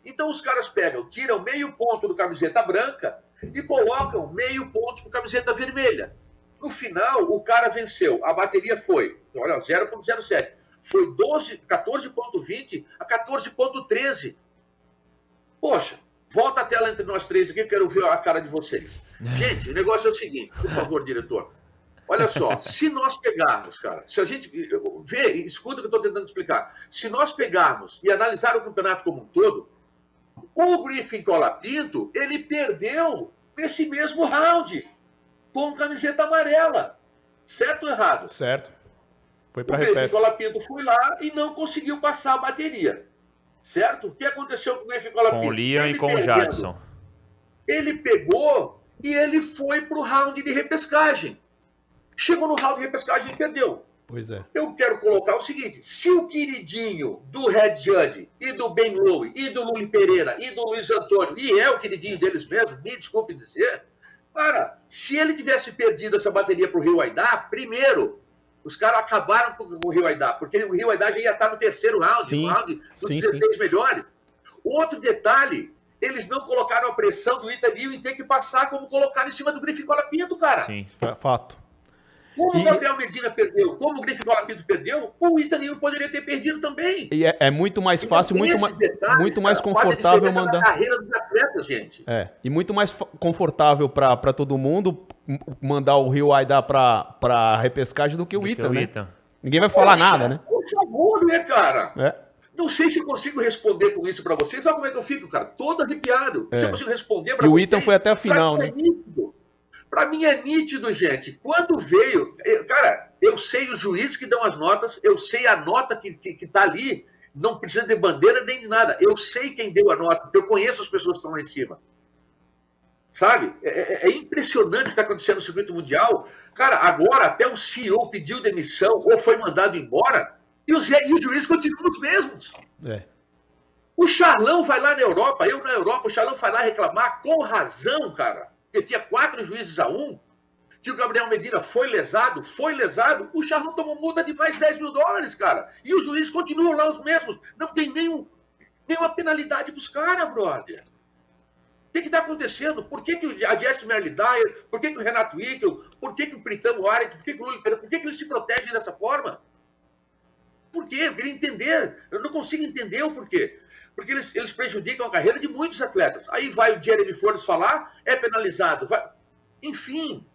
Então os caras pegam, tiram meio ponto do camiseta branca e colocam meio ponto para camiseta vermelha. No final, o cara venceu. A bateria foi, olha, 0,07. Foi 14,20 a 14,13. Poxa, volta a tela entre nós três aqui, eu quero ver a cara de vocês. Gente, o negócio é o seguinte, por favor, diretor. Olha só, se nós pegarmos, cara, se a gente vê, escuta o que eu estou tentando explicar. Se nós pegarmos e analisar o campeonato como um todo, o Griffin Colapinto, ele perdeu nesse mesmo round, com camiseta amarela. Certo ou errado? Certo. Foi para o Griffin Colapinto foi lá e não conseguiu passar a bateria. Certo? O que aconteceu com o Griffin Colapinto? Com o Liam e com o Jadson. Ele pegou e ele foi para o round de repescagem. Chegou no round de repescagem e perdeu. Pois é. Eu quero colocar o seguinte, se o queridinho do Red Judge e do Ben Lowe e do Luli Pereira e do Luiz Antônio, e é o queridinho deles mesmo, me desculpe dizer, cara, se ele tivesse perdido essa bateria para o Rio Aidá, primeiro, os caras acabaram com o Rio Aidá, porque o Rio Aidá já ia estar no terceiro round, no round dos 16 melhores. Outro detalhe, eles não colocaram a pressão do Ethan Ewing em ter que passar como colocaram em cima do Griffin Colapinto, cara. Sim, fato. Como o Gabriel Medina perdeu, como o Griffin Colapinto perdeu, o Ethan Ewing poderia ter perdido também. E é muito mais fácil, muito mais confortável mandar. Na carreira dos atletas, gente. E muito mais confortável para todo mundo mandar o Rio Aidá para repescagem do que o Ethan, né? Ninguém vai falar nada, né? Por favor, né, cara? Não sei se eu consigo responder com isso para vocês. Olha como é que eu fico, cara, todo arrepiado. Se eu consigo responder para vocês. E o Ethan foi até a final, né? Para mim é nítido, gente. Quando veio... Cara, eu sei os juízes que dão as notas, eu sei a nota que está ali, não precisa de bandeira nem de nada. Eu sei quem deu a nota, porque eu conheço as pessoas que estão lá em cima. Sabe? É impressionante o que está acontecendo no circuito mundial. Cara, agora até o CEO pediu demissão ou foi mandado embora e os juízes continuam os mesmos. O Charlão vai lá na Europa, o Charlão vai lá reclamar com razão, cara. Porque tinha 4 juízes a 1, que o Gabriel Medina foi lesado, o Charlão tomou multa de mais 10 mil dólares, cara. E os juízes continuam lá os mesmos. Não tem nenhuma penalidade para os caras, brother. O que está acontecendo? Por que a Jesse Merle Dyer, por que o Renato Ickel, por que o Pritamo Arendt, por que o Luli Pereira, por que eles se protegem dessa forma? Por quê? Eu queria entender. Eu não consigo entender o porquê. Porque eles prejudicam a carreira de muitos atletas. Aí vai o Jeremy Flores falar, é penalizado. Enfim,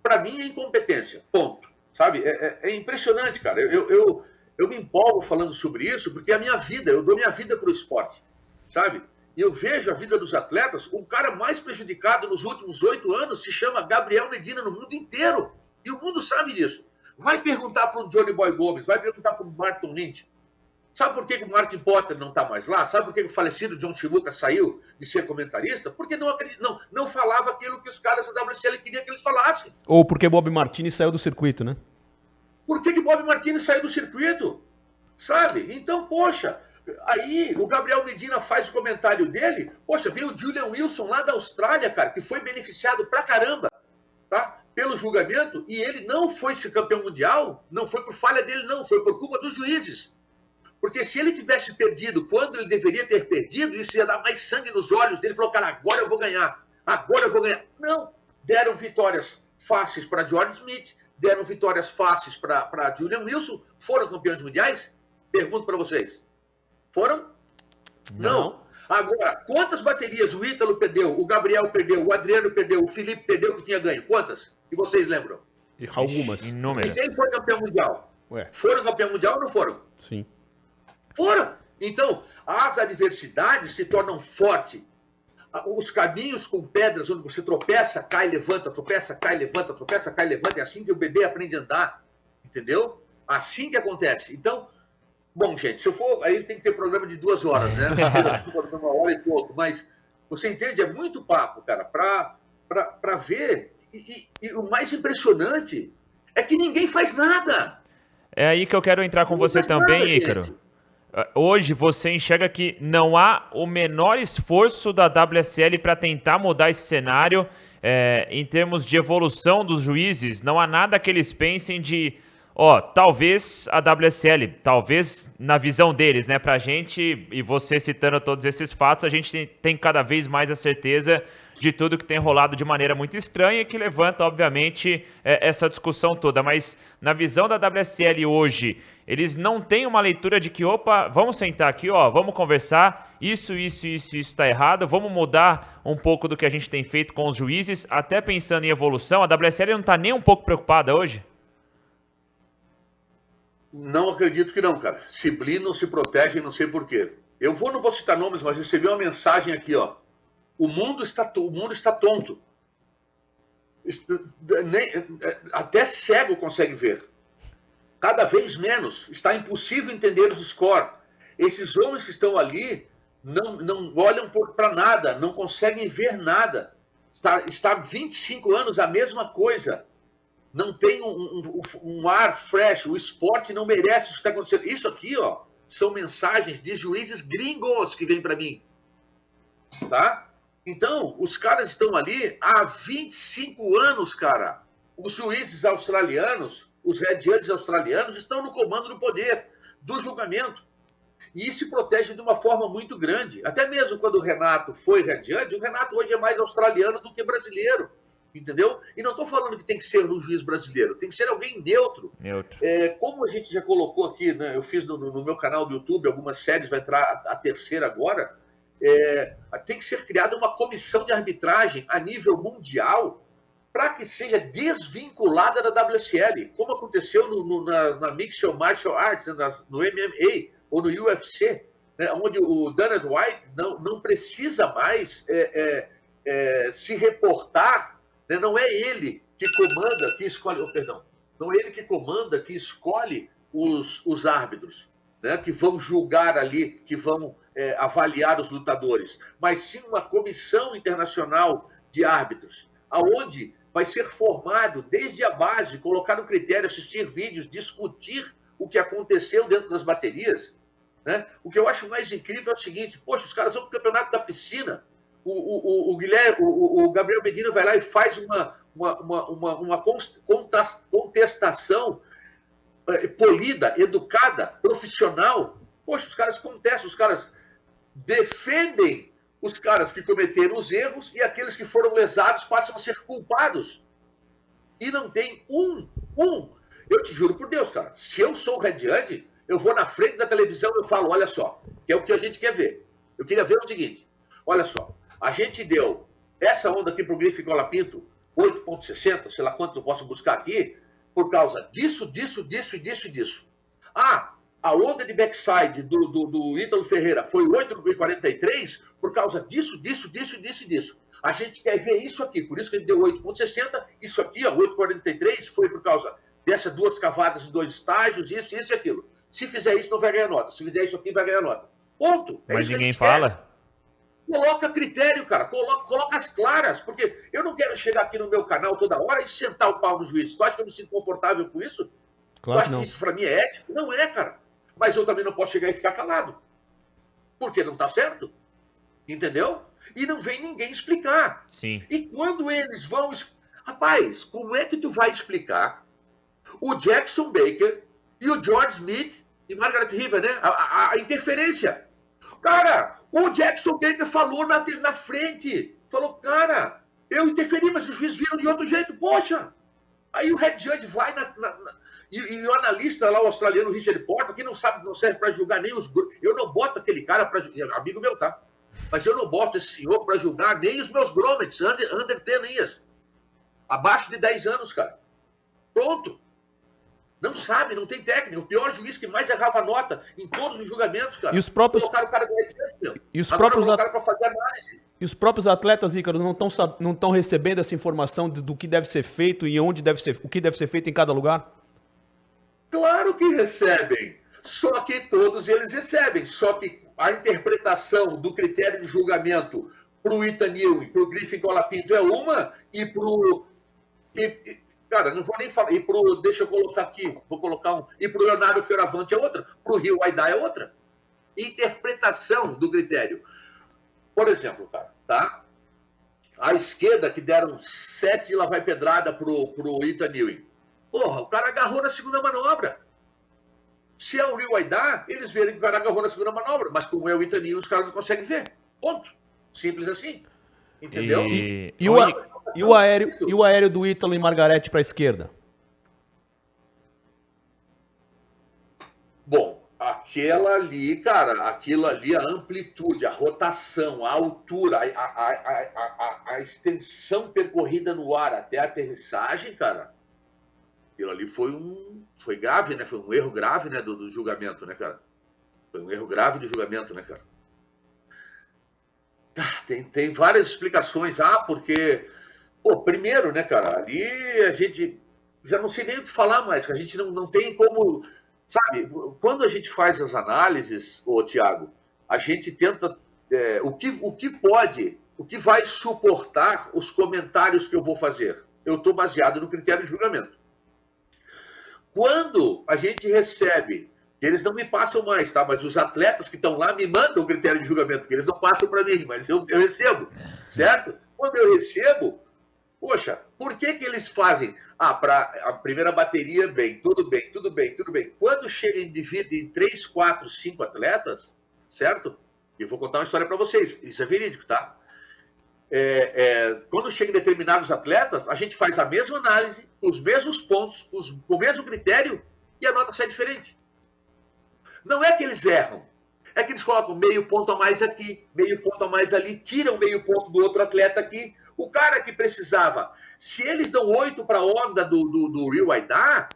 para mim é incompetência. Ponto. Sabe? É impressionante, cara. Eu me empolgo falando sobre isso, porque é a minha vida, eu dou minha vida para o esporte. Sabe? E eu vejo a vida dos atletas, o cara mais prejudicado nos últimos 8 anos se chama Gabriel Medina no mundo inteiro. E o mundo sabe disso. Vai perguntar para o Johnny Boy Gomes, vai perguntar para o Martin Lynch. Sabe por que o Martin Potter não está mais lá? Sabe por que o falecido John Chiluka saiu de ser comentarista? Porque não falava aquilo que os caras da WSL queriam que eles falassem. Ou porque Bob Martini saiu do circuito, né? Por que Bob Martini saiu do circuito? Sabe? Então, poxa, aí o Gabriel Medina faz o comentário dele. Poxa, veio o Julian Wilson lá da Austrália, cara, que foi beneficiado pra caramba, tá? pelo julgamento, e ele não foi ser campeão mundial, não foi por falha dele, não, foi por culpa dos juízes. Porque se ele tivesse perdido quando ele deveria ter perdido, isso ia dar mais sangue nos olhos dele. Ele falou, cara, agora eu vou ganhar, agora eu vou ganhar. Não, deram vitórias fáceis para Jordan Smith, deram vitórias fáceis para Julian Wilson, foram campeões mundiais? Pergunto para vocês. Foram? Não. Agora, quantas baterias o Ítalo perdeu, o Gabriel perdeu, o Adriano perdeu, o Felipe perdeu que tinha ganho? Quantas? Que vocês lembram? Algumas. Inúmeras. E quem foi campeão mundial? Foram campeão mundial ou não foram? Sim. Foram. Então, as adversidades se tornam fortes. Os caminhos com pedras, onde você tropeça, cai, levanta, tropeça, cai, levanta, tropeça, cai, levanta. É assim que o bebê aprende a andar. Entendeu? Assim que acontece. Então, bom, gente, se eu for, aí tem que ter programa de 2 horas, né? Desculpa, 1 hora e pouco. Mas você entende? É muito papo, cara, para ver. E o mais impressionante é que ninguém faz nada. É aí que eu quero entrar com você também, Ícaro. Hoje você enxerga que não há o menor esforço da WSL para tentar mudar esse cenário em termos de evolução dos juízes. Não há nada que eles pensem de, talvez a WSL, talvez na visão deles, né, pra gente, e você citando todos esses fatos, a gente tem cada vez mais a certeza de tudo que tem rolado de maneira muito estranha e que levanta, obviamente, essa discussão toda. Mas na visão da WSL hoje, eles não têm uma leitura de que, vamos sentar aqui, vamos conversar, isso está errado, vamos mudar um pouco do que a gente tem feito com os juízes, até pensando em evolução. A WSL não está nem um pouco preocupada hoje? Não acredito que não, cara. Se blindam, se protegem, não sei porquê. Eu não vou citar nomes, mas recebi uma mensagem aqui, O mundo está tonto. Até cego consegue ver. Cada vez menos. Está impossível entender os scores. Esses homens que estão ali não olham para nada, não conseguem ver nada. Está há 25 anos a mesma coisa. Não tem um ar fresh. O esporte não merece isso que está acontecendo. Isso aqui, são mensagens de juízes gringos que vêm para mim. Tá? Então, os caras estão ali há 25 anos, cara. Os juízes australianos, os red judges australianos, estão no comando do poder, do julgamento. E isso se protege de uma forma muito grande. Até mesmo quando o Renato foi red judge, o Renato hoje é mais australiano do que brasileiro. Entendeu? E não estou falando que tem que ser um juiz brasileiro, tem que ser alguém neutro. Como a gente já colocou aqui, né, eu fiz no meu canal do YouTube algumas séries, vai entrar a 3ª agora, tem que ser criada uma comissão de arbitragem a nível mundial para que seja desvinculada da WSL, como aconteceu na Mixed Martial Arts, no MMA ou no UFC, né, onde o Dana White não precisa mais se reportar. Não é ele que comanda, que escolhe, não é ele que comanda, que escolhe os árbitros, né, que vão julgar ali, que vão avaliar os lutadores, mas sim uma comissão internacional de árbitros, aonde vai ser formado desde a base, colocar no critério, assistir vídeos, discutir o que aconteceu dentro das baterias. Né? O que eu acho mais incrível é o seguinte, poxa, os caras vão para o campeonato da piscina, o Gabriel Medina vai lá e faz uma contestação polida, educada, profissional. Poxa, os caras contestam, os caras defendem os caras que cometeram os erros e aqueles que foram lesados passam a ser culpados. E não tem Eu te juro por Deus, cara, se eu sou o red judge, eu vou na frente da televisão e eu falo, olha só, que é o que a gente quer ver. Eu queria ver o seguinte, olha só, a gente deu essa onda aqui para o Grife Colapinto, 8,60, sei lá quanto eu posso buscar aqui, por causa disso. A onda de backside do Ítalo Ferreira foi 8,43 por causa disso. A gente quer ver isso aqui, por isso que ele deu 8,60. Isso aqui, 8,43, foi por causa dessas 2 cavadas em 2 estágios, isso e aquilo. Se fizer isso, não vai ganhar nota. Se fizer isso aqui, vai ganhar nota. Ponto. Mas ninguém fala. Coloca critério, cara. Coloca as claras. Porque eu não quero chegar aqui no meu canal toda hora e sentar o pau no juiz. Tu acha que eu me sinto confortável com isso? Claro tu acha que isso pra mim é ético? Não é, cara. Mas eu também não posso chegar e ficar calado. Porque não tá certo. Entendeu? E não vem ninguém explicar. Sim. E quando eles vão... Rapaz, como é que tu vai explicar o Jackson Baker e o George Smith e Margaret River, né? A interferência. Cara, o Jackson Baker falou na frente. Falou, cara, eu interferi, mas os juízes viram de outro jeito. Poxa! Aí o head judge vai e o analista lá, o australiano Richard Porter, que não sabe, não serve para julgar nem os... Eu não boto aquele cara para... Amigo meu, tá? Mas eu não boto esse senhor para julgar nem os meus grommets, under 10 years. Abaixo de 10 anos, cara. Pronto. Não sabe, não tem técnica. O pior juiz que mais errava nota em todos os julgamentos, cara. E os próprios... Colocaram o cara do head judge, meu. E os Agora próprios... colocaram para fazer análise. E os próprios atletas, Ícaro, não estão recebendo essa informação do que deve ser feito e onde deve ser, o que deve ser feito em cada lugar? Claro que recebem. Só que todos eles recebem. Só que a interpretação do critério de julgamento para o Ethan Ewing, para o Griffin Colapinto é uma, e para o... Cara, não vou nem falar. E pro, deixa eu colocar aqui, vou colocar um. E para o Leonardo Fioravante é outra. Para o Rio Aidá é outra. Interpretação do critério. Por exemplo, cara, tá? A esquerda que deram 7 e lá vai pedrada pro Ethan Ewing. Porra, o cara agarrou na segunda manobra. Se é o Rio Aidá, eles verem que o cara agarrou na segunda manobra. Mas como é o Ethan Ewing, os caras não conseguem ver. Ponto. Simples assim. Entendeu? E o aéreo do Ítalo e Margarete para a esquerda? Bom, aquela ali, cara, aquilo ali, a amplitude, a rotação, a altura, a extensão percorrida no ar até a aterrissagem, cara, aquilo ali foi grave, né? Foi um erro grave, né, do julgamento, né, cara? Foi um erro grave de julgamento, né, cara? Tem várias explicações. Porque... Pô, primeiro, né, cara, ali a gente... Já não sei nem o que falar mais, a gente não tem como... Sabe, quando a gente faz as análises, Thiago, a gente tenta... o que pode, o que vai suportar os comentários que eu vou fazer? Eu estou baseado no critério de julgamento. Quando a gente recebe... Eles não me passam mais, tá? Mas os atletas que estão lá me mandam o critério de julgamento, que eles não passam para mim, mas eu recebo, certo? Quando eu recebo, poxa, por que eles fazem? Para a primeira bateria, bem, tudo bem, tudo bem, tudo bem. Quando chega indivíduo em 3, 4, 5 atletas, certo? Eu vou contar uma história para vocês, isso é verídico, tá? Quando chega em determinados atletas, a gente faz a mesma análise, os mesmos pontos, o mesmo critério, e a nota sai diferente. Não é que eles erram, é que eles colocam meio ponto a mais aqui, meio ponto a mais ali, tiram meio ponto do outro atleta aqui. O cara que precisava, se eles dão 8 para a onda do Rio Aidá,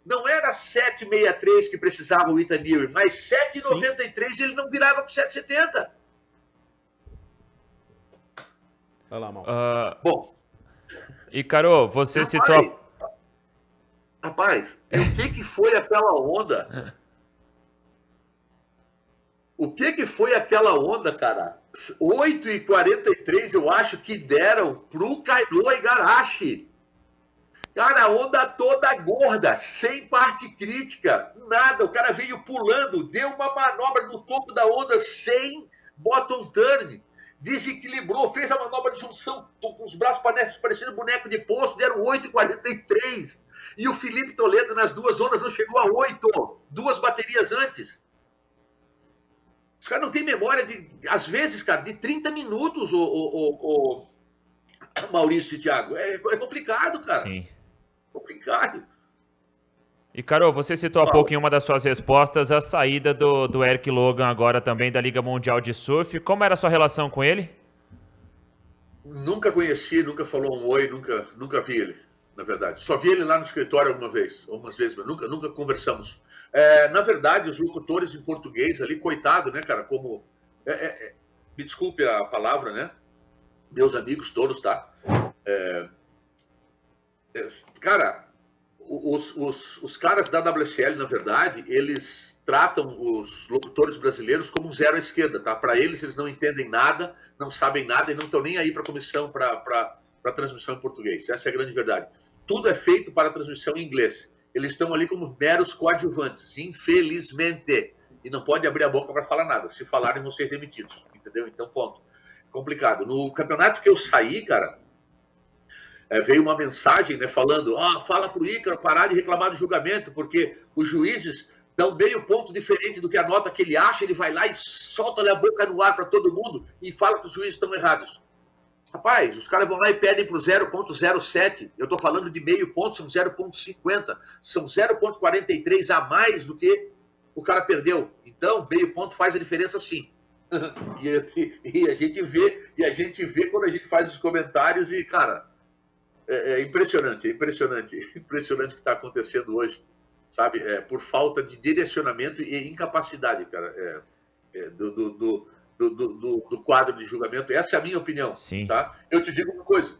não era 7,63 que precisava o Ethan Ewing, mas 7,93 ele não virava para 7,70. Vai lá, Mal. Bom. Ícaro, você citou... Rapaz, o que foi aquela onda? O que foi aquela onda, cara? 8,43 eu acho que deram pro Kainoa Igarashi. Cara, a onda toda gorda, sem parte crítica, nada. O cara veio pulando, deu uma manobra no topo da onda sem bottom turn, desequilibrou, fez a manobra de junção com os braços parecendo boneco de poço, deram 8,43. E o Felipe Toledo nas duas ondas não chegou a 8, 2 baterias antes. Os caras não têm memória às vezes, cara, de 30 minutos, o Maurício e Thiago. É complicado, cara. Sim. Complicado. Ícaro, você citou há pouco em uma das suas respostas a saída do Eric Logan agora também da Liga Mundial de Surf. Como era a sua relação com ele? Nunca conheci, nunca falou um oi, nunca vi ele, na verdade. Só vi ele lá no escritório algumas vezes, mas nunca conversamos. Na verdade, os locutores em português ali, coitado, né, cara, como... me desculpe a palavra, né? Meus amigos todos, tá? Cara, os caras da WSL, na verdade, eles tratam os locutores brasileiros como um zero à esquerda, tá? Para eles não entendem nada, não sabem nada e não estão nem aí para a comissão, para transmissão em português. Essa é a grande verdade. Tudo é feito para a transmissão em inglês. Eles estão ali como meros coadjuvantes, infelizmente. E não pode abrir a boca para falar nada. Se falarem, vão ser demitidos. Entendeu? Então, ponto. Complicado. No campeonato que eu saí, cara, veio uma mensagem, né, falando, fala pro Ícaro parar de reclamar do julgamento, porque os juízes dão meio ponto diferente do que a nota que ele acha, ele vai lá e solta a boca no ar para todo mundo e fala que os juízes estão errados. Rapaz, os caras vão lá e pedem para o 0,07. Eu estou falando de meio ponto, são 0,50. São 0,43 a mais do que o cara perdeu. Então, meio ponto faz a diferença sim. E a gente vê quando a gente faz os comentários e, cara, é impressionante o que está acontecendo hoje, sabe? Por falta de direcionamento e incapacidade, cara, do quadro de julgamento. Essa é a minha opinião. Sim. Tá? Eu te digo uma coisa.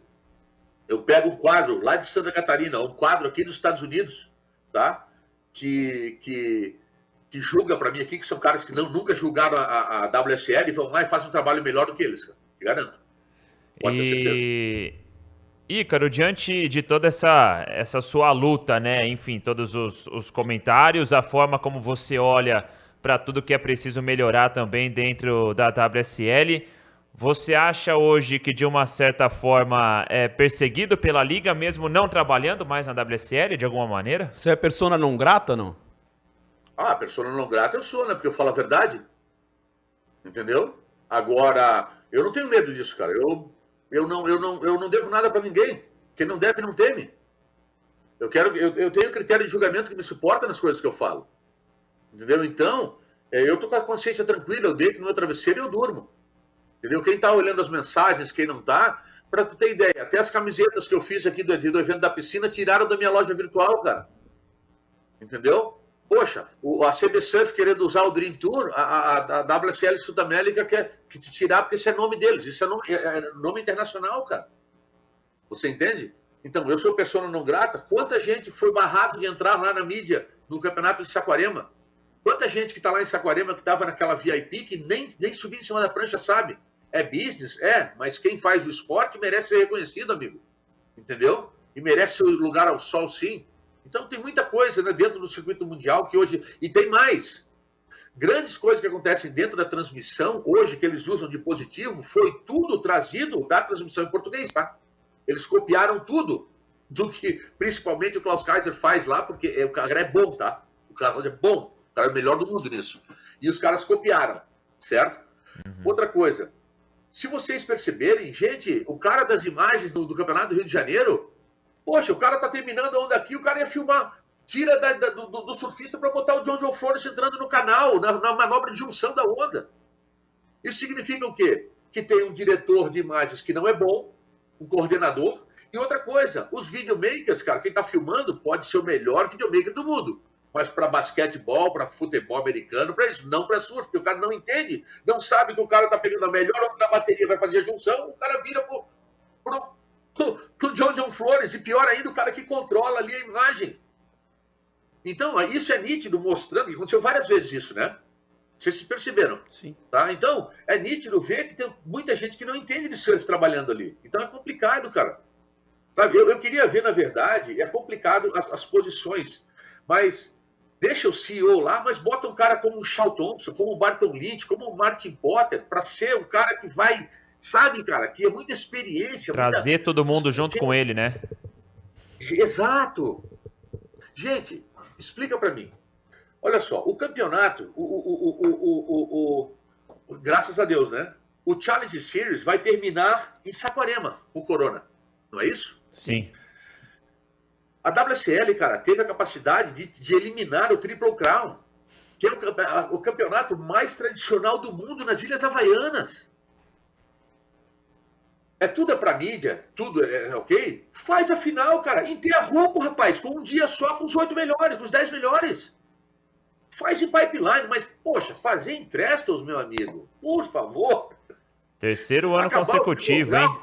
Eu pego um quadro lá de Santa Catarina, um quadro aqui dos Estados Unidos, tá? que julga para mim aqui, que são caras que nunca julgaram a WSL e vão lá e fazem um trabalho melhor do que eles, cara. Te garanto. Pode ter certeza. Ícaro, diante de toda essa sua luta, né? Enfim, todos os comentários, a forma como você olha para tudo que é preciso melhorar também dentro da WSL, você acha hoje que de uma certa forma é perseguido pela Liga, mesmo não trabalhando mais na WSL de alguma maneira? Você é persona não grata, não? Persona não grata eu sou, né? Porque eu falo a verdade. Entendeu? Agora, eu não tenho medo disso, cara. Eu não devo nada para ninguém. Quem não deve, não teme. Eu tenho critério de julgamento que me suporta nas coisas que eu falo. Entendeu? Então, eu tô com a consciência tranquila, eu deito no meu travesseiro e eu durmo. Entendeu? Quem tá olhando as mensagens, quem não tá, para tu ter ideia, até as camisetas que eu fiz aqui do evento da piscina tiraram da minha loja virtual, cara. Entendeu? Poxa, a CB Surf querendo usar o Dream Tour, a WSL Sudamérica quer te tirar porque esse é nome deles, isso é nome internacional, cara. Você entende? Então, eu sou persona não grata. Quanta gente foi barrado de entrar lá na mídia no campeonato de Saquarema? Quanta gente que está lá em Saquarema, que estava naquela VIP, que nem subir em cima da prancha sabe. É business? Mas quem faz o esporte merece ser reconhecido, amigo. Entendeu? E merece seu lugar ao sol, sim. Então tem muita coisa, né, dentro do circuito mundial que hoje... E tem mais. Grandes coisas que acontecem dentro da transmissão, hoje, que eles usam de positivo, foi tudo trazido da transmissão em português, tá? Eles copiaram tudo do que, principalmente, o Klaus Kaiser faz lá, porque o cara é bom, tá? O cara é bom. O cara é o melhor do mundo nisso. E os caras copiaram, certo? Uhum. Outra coisa. Se vocês perceberem, gente, o cara das imagens do Campeonato do Rio de Janeiro, poxa, o cara tá terminando a onda aqui, o cara ia filmar, tira do surfista para botar o John Flores entrando no canal, na manobra de junção da onda. Isso significa o quê? Que tem um diretor de imagens que não é bom, um coordenador, e outra coisa, os videomakers, cara, quem tá filmando pode ser o melhor videomaker do mundo. Mas para basquetebol, para futebol americano, para isso, não para surf, porque o cara não entende, não sabe que o cara tá pegando a melhor onda da bateria, vai fazer a junção, o cara vira pro John Flores, e pior ainda, o cara que controla ali a imagem. Então, isso é nítido, mostrando que aconteceu várias vezes isso, né? Vocês se perceberam? Sim. Tá? Então, é nítido ver que tem muita gente que não entende de surf trabalhando ali. Então, é complicado, cara. Sabe? Eu queria ver, na verdade, é complicado as posições, mas... Deixa o CEO lá, mas bota um cara como o Shaw Thompson, como o Barton Lynch, como o Martin Potter, para ser o cara que vai, sabe, cara, que é muita experiência. Trazer todo mundo junto com ele, né? Exato. Gente, explica para mim. Olha só, o campeonato, graças a Deus, né? O Challenge Series vai terminar em Saquarema, o Corona. Não é isso? Sim. A WSL, cara, teve a capacidade de eliminar o Triple Crown, que é o campeonato mais tradicional do mundo nas Ilhas Havaianas. Tudo é pra mídia, tudo é ok? Faz a final, cara. Enterrou, rapaz, com um dia só, com os 8 melhores, com os 10 melhores. Faz em pipeline, mas, poxa, fazer em Trestles, meu amigo, por favor. Terceiro ano consecutivo, hein?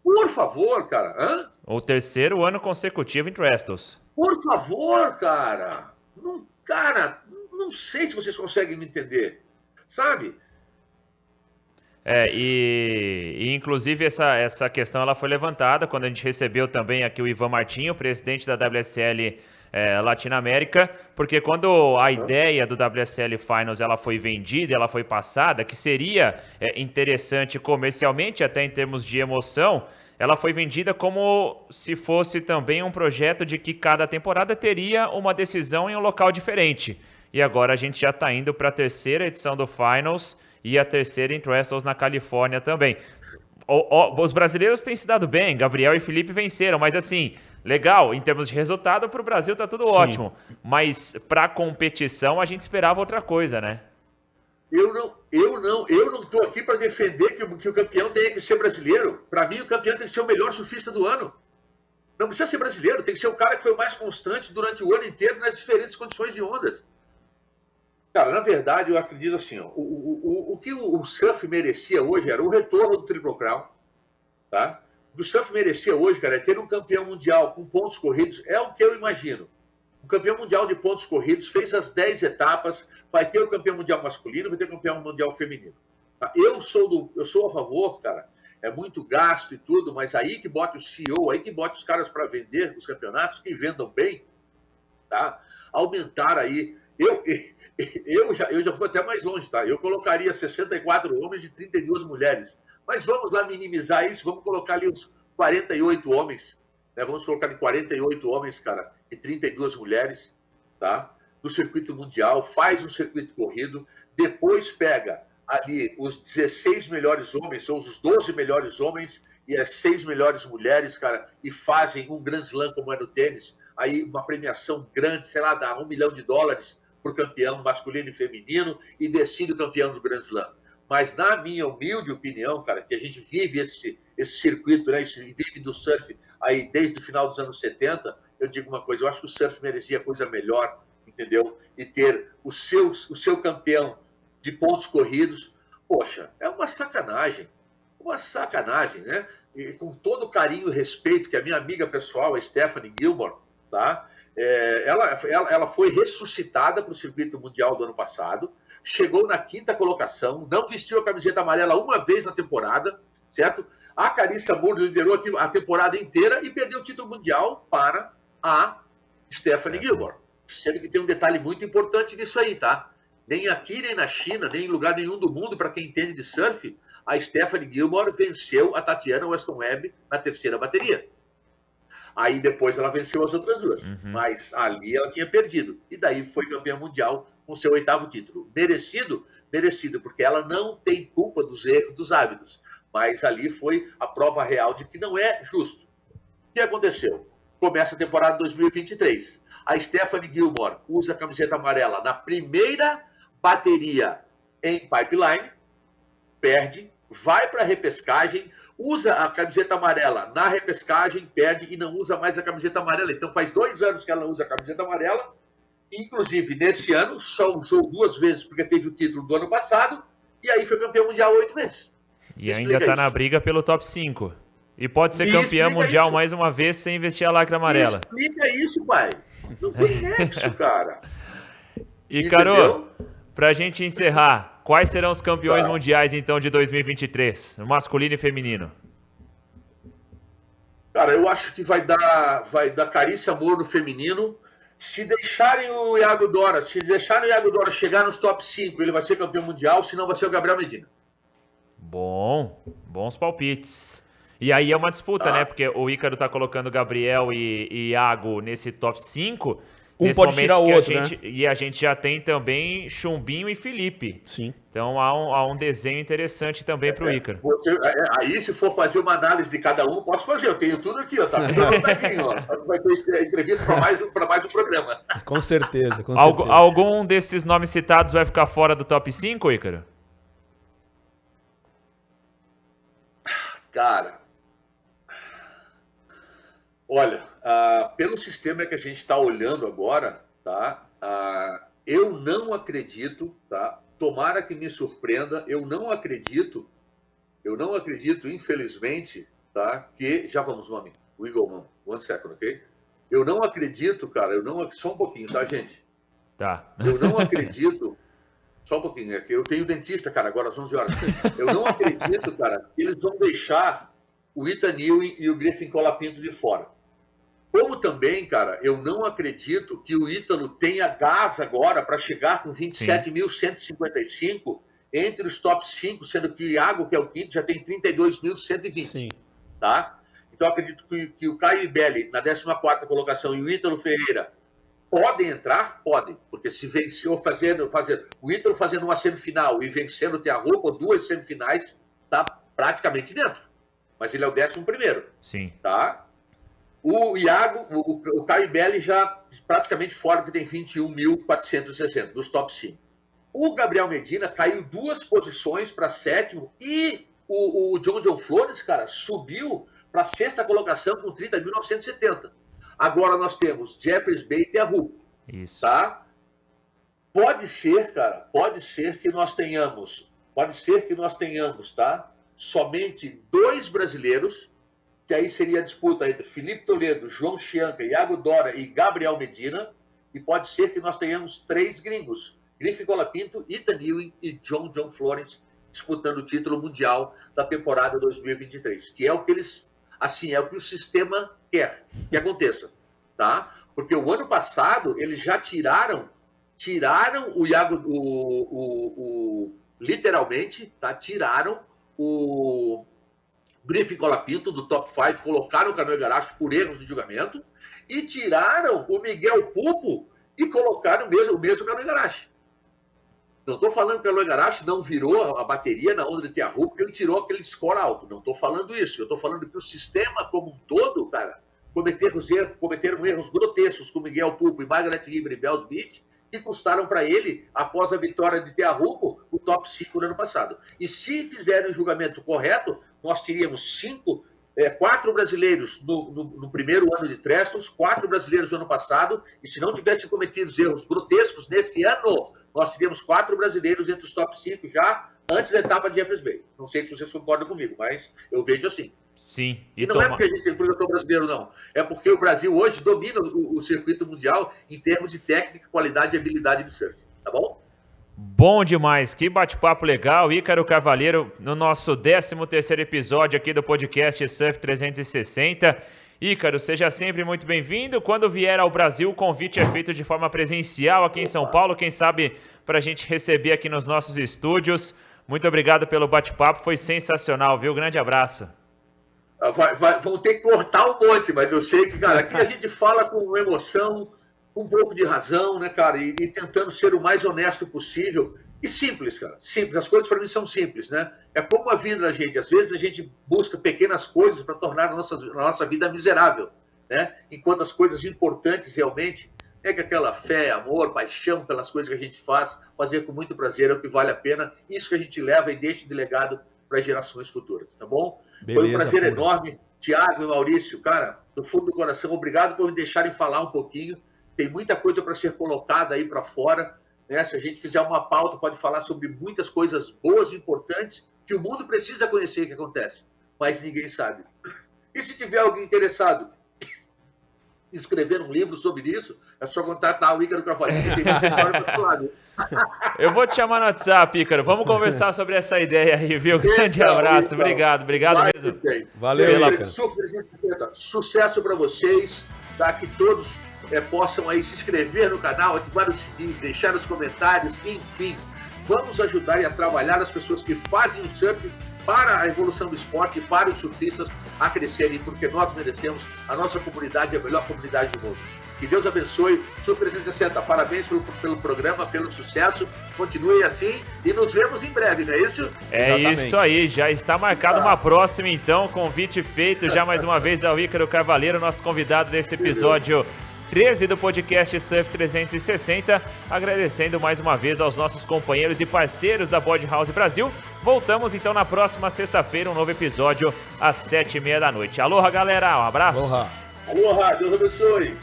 Por favor, cara. Hã? O terceiro ano consecutivo em Trestles. Por favor, cara. Não sei se vocês conseguem me entender. Sabe? E inclusive essa questão ela foi levantada quando a gente recebeu também aqui o Ivan Martinho, presidente da WSL Latinoamérica, porque quando a ideia do WSL Finals ela foi vendida, ela foi passada, que seria interessante comercialmente, até em termos de emoção, ela foi vendida como se fosse também um projeto de que cada temporada teria uma decisão em um local diferente. E agora a gente já está indo para a terceira edição do Finals e a terceira em Trestles na Califórnia também. Os brasileiros têm se dado bem, Gabriel e Felipe venceram, mas assim, legal, em termos de resultado, para o Brasil tá tudo ótimo. Mas para a competição a gente esperava outra coisa, né? Eu não estou aqui para defender que o campeão tenha que ser brasileiro. Para mim, o campeão tem que ser o melhor surfista do ano. Não precisa ser brasileiro, tem que ser o cara que foi o mais constante durante o ano inteiro nas diferentes condições de ondas. Cara, na verdade, eu acredito assim, ó, o que o surf merecia hoje era o retorno do Triple Crown, tá? O que o surf merecia hoje, cara, é ter um campeão mundial com pontos corridos, é o que eu imagino. O campeão mundial de pontos corridos fez as 10 etapas, vai ter o campeão mundial masculino, vai ter o campeão mundial feminino. Tá? Eu sou a favor, cara, é muito gasto e tudo, mas aí que bota o CEO, aí que bota os caras para vender os campeonatos, que vendam bem, tá? Aumentar aí. Eu já vou até mais longe, tá? Eu colocaria 64 homens e 32 mulheres. Mas vamos lá minimizar isso, vamos colocar ali uns 48 homens, né? Vamos colocar ali 48 homens, cara, e 32 mulheres, tá? No circuito mundial, faz um circuito corrido, depois pega ali os 16 melhores homens, ou os 12 melhores homens e as 6 melhores mulheres, cara, e fazem um Grand Slam como é no tênis, aí uma premiação grande, sei lá, dá $1 milhão por campeão masculino e feminino e decide o campeão do Grand Slam. Mas na minha humilde opinião, cara, que a gente vive esse circuito, né, vive do surf aí desde o final dos anos 70, eu digo uma coisa, eu acho que o surf merecia coisa melhor, entendeu? E ter o seu campeão de pontos corridos, poxa, é uma sacanagem, né? E com todo o carinho e respeito que a minha amiga pessoal, a Stephanie Gilmore, tá? Ela foi ressuscitada para o circuito mundial do ano passado, chegou na 5ª colocação, não vestiu a camiseta amarela uma vez na temporada, certo? A Carissa Moore liderou a temporada inteira e perdeu o título mundial para a Stephanie Gilmore. Sendo que tem um detalhe muito importante nisso aí, tá? Nem aqui, nem na China, nem em lugar nenhum do mundo, para quem entende de surf, a Stephanie Gilmore venceu a Tatiana Weston Webb na terceira bateria. Aí depois ela venceu as outras duas. Mas ali ela tinha perdido. E daí foi campeã mundial com seu 8º título. Merecido? Merecido, porque ela não tem culpa dos erros, dos hábitos. Mas ali foi a prova real de que não é justo. O que aconteceu? Começa a temporada 2023. A Stephanie Gilmore usa a camiseta amarela na primeira bateria em Pipeline, perde, vai para a repescagem, usa a camiseta amarela na repescagem, perde e não usa mais a camiseta amarela. Então faz 2 anos que ela não usa a camiseta amarela. Inclusive, nesse ano, só usou 2 vezes porque teve o título do ano passado. E aí foi campeão mundial 8 vezes. E ainda está na briga pelo top 5. E pode ser campeão mundial mais uma vez sem vestir a lacra amarela. Explica isso, pai. Não tem nexo, cara. E, Caro, pra gente encerrar, quais serão os campeões mundiais, então, de 2023? Masculino e feminino. Cara, eu acho que vai dar Carissa Moore no feminino. Se deixarem o Iago Dora chegar nos top 5, ele vai ser campeão mundial, senão vai ser o Gabriel Medina. Bons palpites. E aí é uma disputa, né? Porque o Ícaro tá colocando Gabriel e Iago nesse top 5. Um pode tirar o outro, né? E a gente já tem também Chumbinho e Felipe. Sim. Então há um desenho interessante também pro Ícaro. Aí, se for fazer uma análise de cada um, posso fazer. Eu tenho tudo aqui, ó. Tá tudo anotadinho, ó. Vai ter entrevista para mais um programa. Com certeza, com certeza. Algum desses nomes citados vai ficar fora do top 5, Ícaro? Cara, olha, pelo sistema que a gente está olhando agora, tá? Eu não acredito, tá? Tomara que me surpreenda, eu não acredito, infelizmente, tá? Que, já vamos, nome, o Eagle Man, 1 second, ok? Eu não acredito, cara, só um pouquinho, tá, gente? Tá. Eu não acredito, só um pouquinho, é que eu tenho dentista, cara, agora às 11 horas. Eu não acredito, cara, que eles vão deixar o Ethan Ewing e o Griffin Colapinto de fora. Como também, cara, eu não acredito que o Ítalo tenha gás agora para chegar com 27.155 entre os top 5, sendo que o Iago, que é o quinto, já tem 32.120. Tá? Então, acredito que o Caio Belli, na 14ª colocação, e o Ítalo Ferreira podem entrar? Podem. Porque se venceu o Ítalo fazendo uma semifinal e vencendo o Tiago, 2 semifinais, está praticamente dentro. Mas ele é o 11º. Sim. Tá? O Iago, o Caio Belli já praticamente fora, porque tem 21.460 dos top 5. O Gabriel Medina caiu 2 posições para 7º e o John Flores, cara, subiu para a 6ª colocação com 30.970. Agora nós temos Jeffries Bay e Tiago. Isso. Tá? Pode ser, cara, pode ser que nós tenhamos, tá? Somente 2 brasileiros, que aí seria a disputa entre Felipe Toledo, João Chianca, Iago Dora e Gabriel Medina, e pode ser que nós tenhamos 3 gringos, Griffin Colapinto, Ethan Ewing e John Florence, disputando o título mundial da temporada 2023, que é o que eles, assim, é o que o sistema quer que aconteça, tá? Porque o ano passado eles já tiraram o Iago, literalmente, tá? Tiraram o Griffin Colapinto do top 5, colocaram o Canoe Igarashi por erros de julgamento e tiraram o Miguel Pupo e colocaram o mesmo Canoe Igarashi. Não estou falando que o Canoe Igarashi não virou a bateria na onda de Tiago porque ele tirou aquele score alto. Não estou falando isso. Eu estou falando que o sistema como um todo, cara, cometeram erros grotescos com Miguel Pupo e Margaret Ribber e Bells Beach, que custaram para ele, após a vitória de Tiago, o top 5 no ano passado. E se fizerem o julgamento correto, nós teríamos 4 brasileiros no primeiro ano de Trestles, 4 brasileiros no ano passado, e se não tivessem cometido erros grotescos nesse ano, nós teríamos 4 brasileiros entre os top 5 já antes da etapa de Jeffries Bay. Não sei se vocês concordam comigo, mas eu vejo assim. Sim. E não é porque eu sou brasileiro, não. É porque o Brasil hoje domina o circuito mundial em termos de técnica, qualidade e habilidade de surf. Tá bom? Bom demais. Que bate-papo legal. Ícaro Carvalheiro, no nosso 13º episódio aqui do podcast Surf 360. Ícaro, seja sempre muito bem-vindo. Quando vier ao Brasil, o convite é feito de forma presencial aqui em São Paulo. Quem sabe para a gente receber aqui nos nossos estúdios. Muito obrigado pelo bate-papo. Foi sensacional, viu? Grande abraço. Vão ter que cortar um monte, mas eu sei que, cara, aqui a gente fala com emoção, com um pouco de razão, né, cara, e tentando ser o mais honesto possível. E simples, cara, simples. As coisas para mim são simples, né? É como a vida da gente. Às vezes a gente busca pequenas coisas para tornar a nossa vida miserável, né? Enquanto as coisas importantes realmente é que aquela fé, amor, paixão pelas coisas que a gente faz, fazer com muito prazer é o que vale a pena. Isso que a gente leva e deixa de legado para gerações futuras, tá bom? Beleza, foi um prazer enorme. Tiago e Maurício, cara, do fundo do coração, obrigado por me deixarem falar um pouquinho. Tem muita coisa para ser colocada aí para fora, né? Se a gente fizer uma pauta, pode falar sobre muitas coisas boas e importantes que o mundo precisa conhecer o que acontece, mas ninguém sabe. E se tiver alguém interessado em escrever um livro sobre isso, é só contatar o Ícaro Carvalheiro, que tem muita história para falar. Eu vou te chamar no WhatsApp, Ícaro. Vamos conversar sobre essa ideia aí, viu? Grande abraço. Obrigado mesmo. Valeu, Ícaro. Sucesso para vocês, tá? Que todos possam aí se inscrever no canal, ativar o sininho, deixar os comentários, enfim. Vamos ajudar e a trabalhar as pessoas que fazem o surf para a evolução do esporte, para os surfistas a crescerem, porque nós merecemos, a nossa comunidade é a melhor comunidade do mundo. Que Deus abençoe. Surf 360, parabéns pelo programa, pelo sucesso. Continue assim e nos vemos em breve, não é isso? É isso aí, já está marcado uma próxima então, convite feito já mais uma vez ao Ícaro Carvalheiro, nosso convidado desse episódio 13 do podcast Surf 360, agradecendo mais uma vez aos nossos companheiros e parceiros da Board House Brasil. Voltamos então na próxima sexta-feira, um novo episódio às 7h30 da noite. Aloha, galera, um abraço. Aloha. Aloha, Deus abençoe.